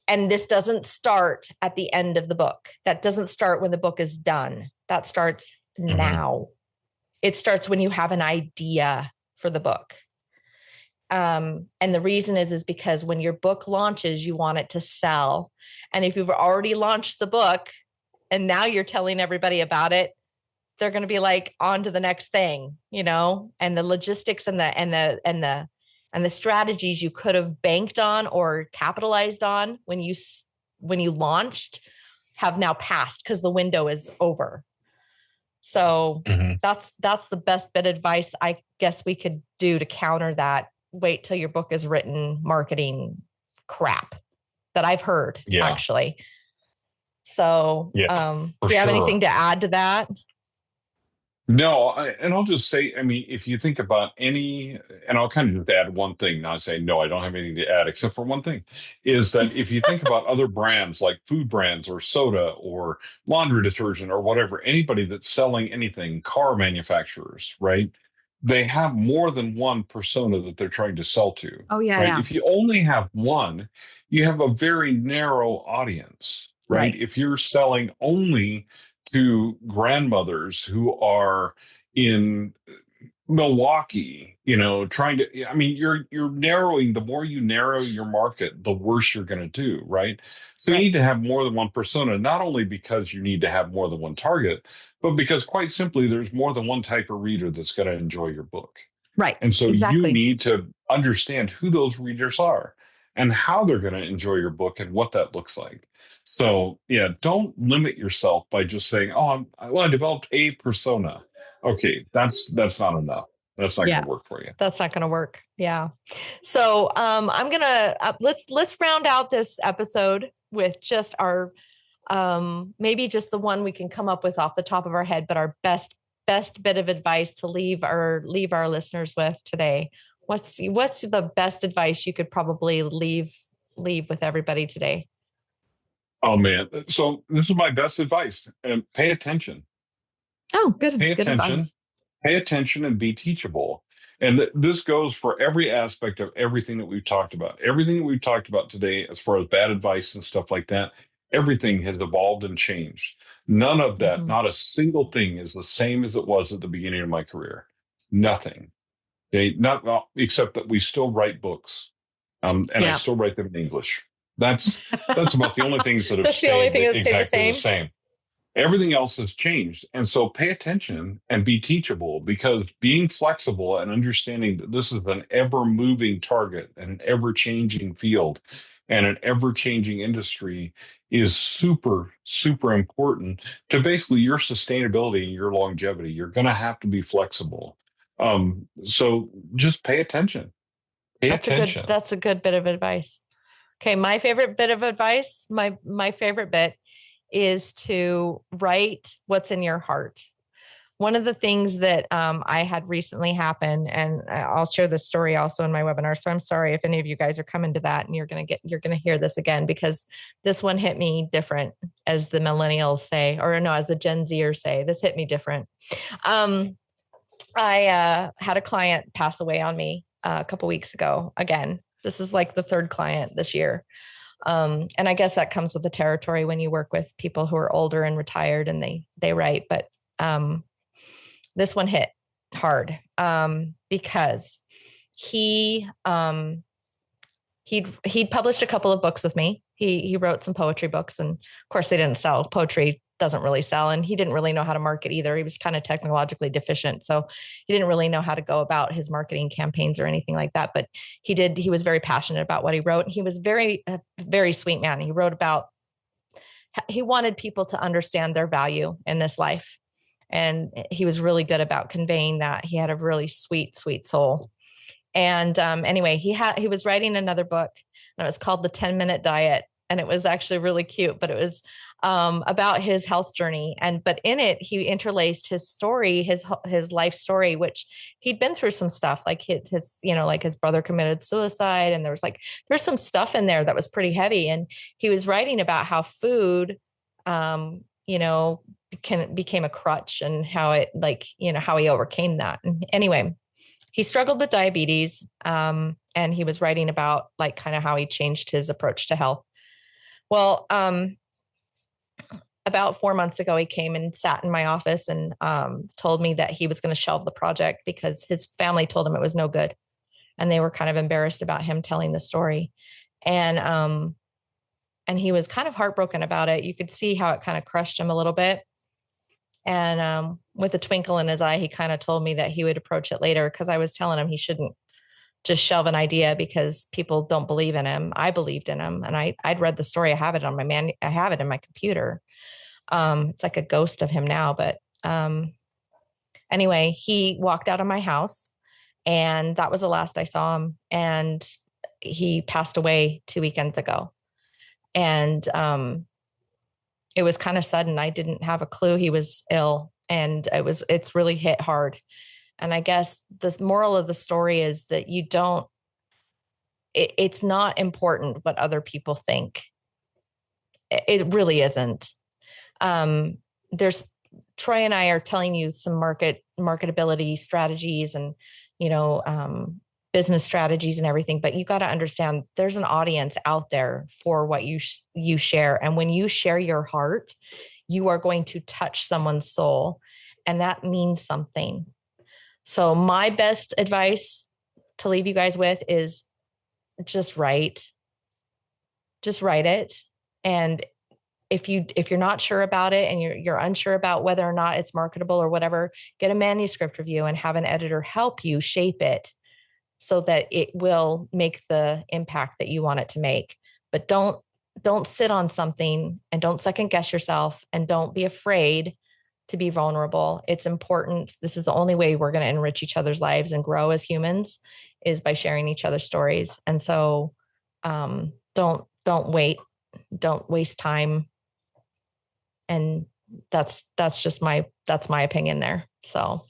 and this doesn't start at the end of the book. That doesn't start when the book is done. That starts now. It starts when you have an idea for the book. And the reason is because when your book launches, you want it to sell. And if you've already launched the book and now you're telling everybody about it, they're going to be like on to the next thing, you know, and the logistics and the strategies you could have banked on or capitalized on when you launched have now passed because the window is over. So that's the best bit of advice I guess we could do to counter that. Wait till your book is written marketing crap that I've heard actually. So, do you have anything to add to that? No, and I'll just say, I mean, if you think about and I'll kind of just add one thing, not say, no, I don't have anything to add except for one thing, is that if you think about other brands like food brands or soda or laundry detergent or whatever, anybody that's selling anything, car manufacturers, right? They have more than one persona that they're trying to sell to. Oh, yeah. Right? Yeah. If you only have one, you have a very narrow audience, right? If you're selling only to grandmothers who are in Milwaukee, you know, you're narrowing. The more you narrow your market, the worse you're going to do, right? So you need to have more than one persona, not only because you need to have more than one target, but because quite simply, there's more than one type of reader that's going to enjoy your book. Right. And so you need to understand who those readers are and how they're going to enjoy your book and what that looks like. So, don't limit yourself by just saying, I developed a persona. Okay, that's not enough. That's not going to work for you. That's not going to work. Yeah. So I'm going to, let's round out this episode with just our, maybe just the one we can come up with off the top of our head, but our best bit of advice to leave our listeners with today. What's the best advice you could probably leave with everybody today? Oh man. So this is my best advice. And pay attention. Oh, good. Pay good attention. Advice. Pay attention and be teachable. And this goes for every aspect of everything that we've talked about. Everything that we've talked about today, as far as bad advice and stuff like that, everything has evolved and changed. None of that, not a single thing is the same as it was at the beginning of my career. Nothing. Not except that we still write books. And I still write them in English. That's about the only things that have stayed exactly the same. Everything else has changed. And so pay attention and be teachable, because being flexible and understanding that this is an ever-moving target and an ever-changing field and an ever-changing industry is super, super important to basically your sustainability and your longevity. You're going to have to be flexible. So just pay attention. That's a good bit of advice. Okay. My favorite bit of advice, my favorite bit is to write what's in your heart. One of the things that I had recently happen, and I'll share this story also in my webinar. So I'm sorry if any of you guys are coming to that and you're going to hear this again, because this one hit me different, as the millennials say, or no, as the Gen Zers say, this hit me different. I had a client pass away on me a couple weeks ago. Again, this is like the third client this year. And I guess that comes with the territory when you work with people who are older and retired and they write. But this one hit hard because he'd published a couple of books with me. He wrote some poetry books, and of course they didn't sell. Poetry doesn't really sell, and he didn't really know how to market either. He was kind of technologically deficient, so he didn't really know how to go about his marketing campaigns or anything like that. But he was very passionate about what he wrote. He was a very sweet man. He wanted people to understand their value in this life, and he was really good about conveying that. He had a really sweet soul. And anyway, he was writing another book, and it was called The 10-Minute Diet. and it was actually really cute, but it was about his health journey. But in it, he interlaced his story, his life story, which he'd been through some stuff, like his like his brother committed suicide. And there's some stuff in there that was pretty heavy. And he was writing about how food, became a crutch, and how it how he overcame that. And anyway, he struggled with diabetes. And he was writing about like kind of how he changed his approach to health. Well, about 4 months ago, he came and sat in my office and told me that he was going to shelve the project because his family told him it was no good. And they were kind of embarrassed about him telling the story. And he was kind of heartbroken about it. You could see how it kind of crushed him a little bit. And with a twinkle in his eye, he kind of told me that he would approach it later, because I was telling him he shouldn't just shelve an idea because people don't believe in him. I believed in him, and I'd read the story. I have it on I have it in my computer. It's like a ghost of him now, but anyway, he walked out of my house, and that was the last I saw him. And he passed away 2 weekends ago. And it was kind of sudden. I didn't have a clue he was ill, and it's really hit hard. And I guess the moral of the story is that it's not important what other people think. It really isn't. Troy and I are telling you some marketability strategies and, business strategies and everything, but you got to understand there's an audience out there for what you share. And when you share your heart, you are going to touch someone's soul, and that means something. So my best advice to leave you guys with is just write it. And if you're not sure about it and you're unsure about whether or not it's marketable or whatever, get a manuscript review and have an editor help you shape it so that it will make the impact that you want it to make. But don't sit on something, and don't second guess yourself, and don't be afraid to be vulnerable. It's important. This is the only way we're going to enrich each other's lives and grow as humans, is by sharing each other's stories. And so don't wait, don't waste time. And that's my opinion there. So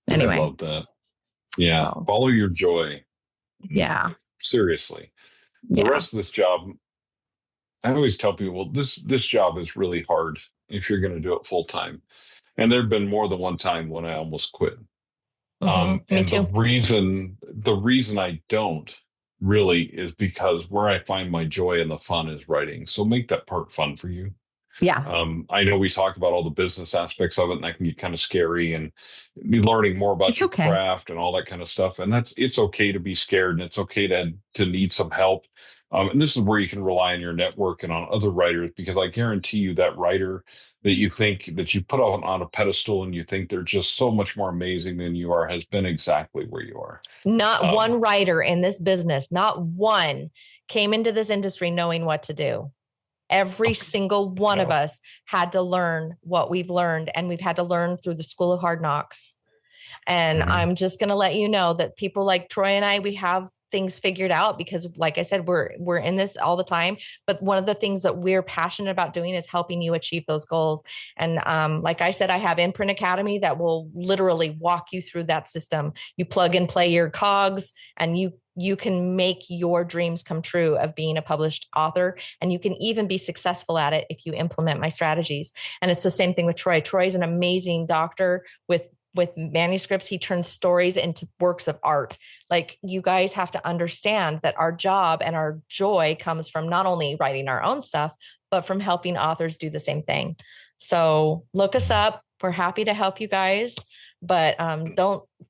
anyway. I love that. Yeah. So, follow your joy. Yeah. Seriously. The rest of this job, I always tell people, this job is really hard if you're going to do it full time. And there've been more than one time when I almost quit. Me and too. the reason I don't really is because where I find my joy and the fun is writing. So make that part fun for you. Yeah. I know we talk about all the business aspects of it, and that can get kind of scary, and be learning more about your craft and all that kind of stuff. And it's okay to be scared, and it's okay to need some help. And this is where you can rely on your network and on other writers, because I guarantee you that writer that you think that you put on a pedestal and you think they're just so much more amazing than you are has been exactly where you are. Not one writer in this business, not one, came into this industry knowing what to do. Every single one of us had to learn what we've learned, and we've had to learn through the school of hard knocks. And I'm just going to let you know that people like Troy and I, we have things figured out, because like I said, we're in this all the time. But one of the things that we're passionate about doing is helping you achieve those goals. And like I said, I have Imprint Academy that will literally walk you through that system. You plug and play your cogs, and you can make your dreams come true of being a published author. And you can even be successful at it if you implement my strategies. And it's the same thing with Troy. Troy's an amazing doctor with manuscripts. He turns stories into works of art. Like, you guys have to understand that our job and our joy comes from not only writing our own stuff, but from helping authors do the same thing. So look us up. We're happy to help you guys, but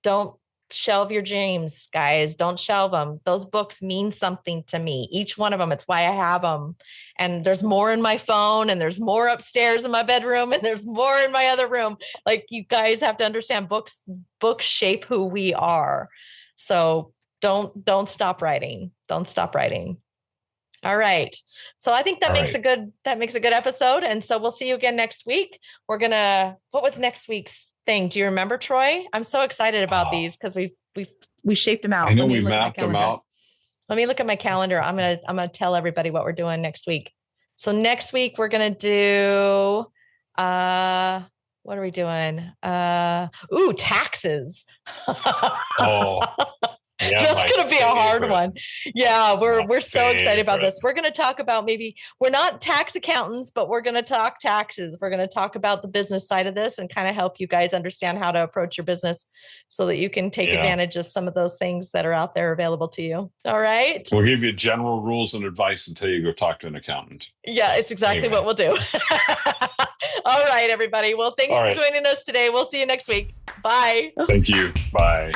don't shelve your dreams, guys. Don't shelve them. Those books mean something to me, each one of them. It's why I have them. And there's more in my phone, and there's more upstairs in my bedroom, and there's more in my other room. Like, you guys have to understand, books shape who we are. So don't stop writing. Don't stop writing. All right. So I think that makes a good episode. And so we'll see you again next week. What was next week's thing? Do you remember, Troy? I'm so excited about these, because we shaped them out. I know we mapped them out. Let me look at my calendar. I'm gonna tell everybody what we're doing next week. So next week we're gonna do what are we doing? Taxes. Oh, yeah, that's going to be a hard one. Yeah, we're so excited about this. We're going to talk about we're not tax accountants, but we're going to talk taxes. We're going to talk about the business side of this and kind of help you guys understand how to approach your business so that you can take advantage of some of those things that are out there available to you. All right. We'll give you general rules and advice until you go talk to an accountant. Yeah, it's exactly what we'll do. All right, everybody. Well, thanks for joining us today. We'll see you next week. Bye. Thank you. Bye.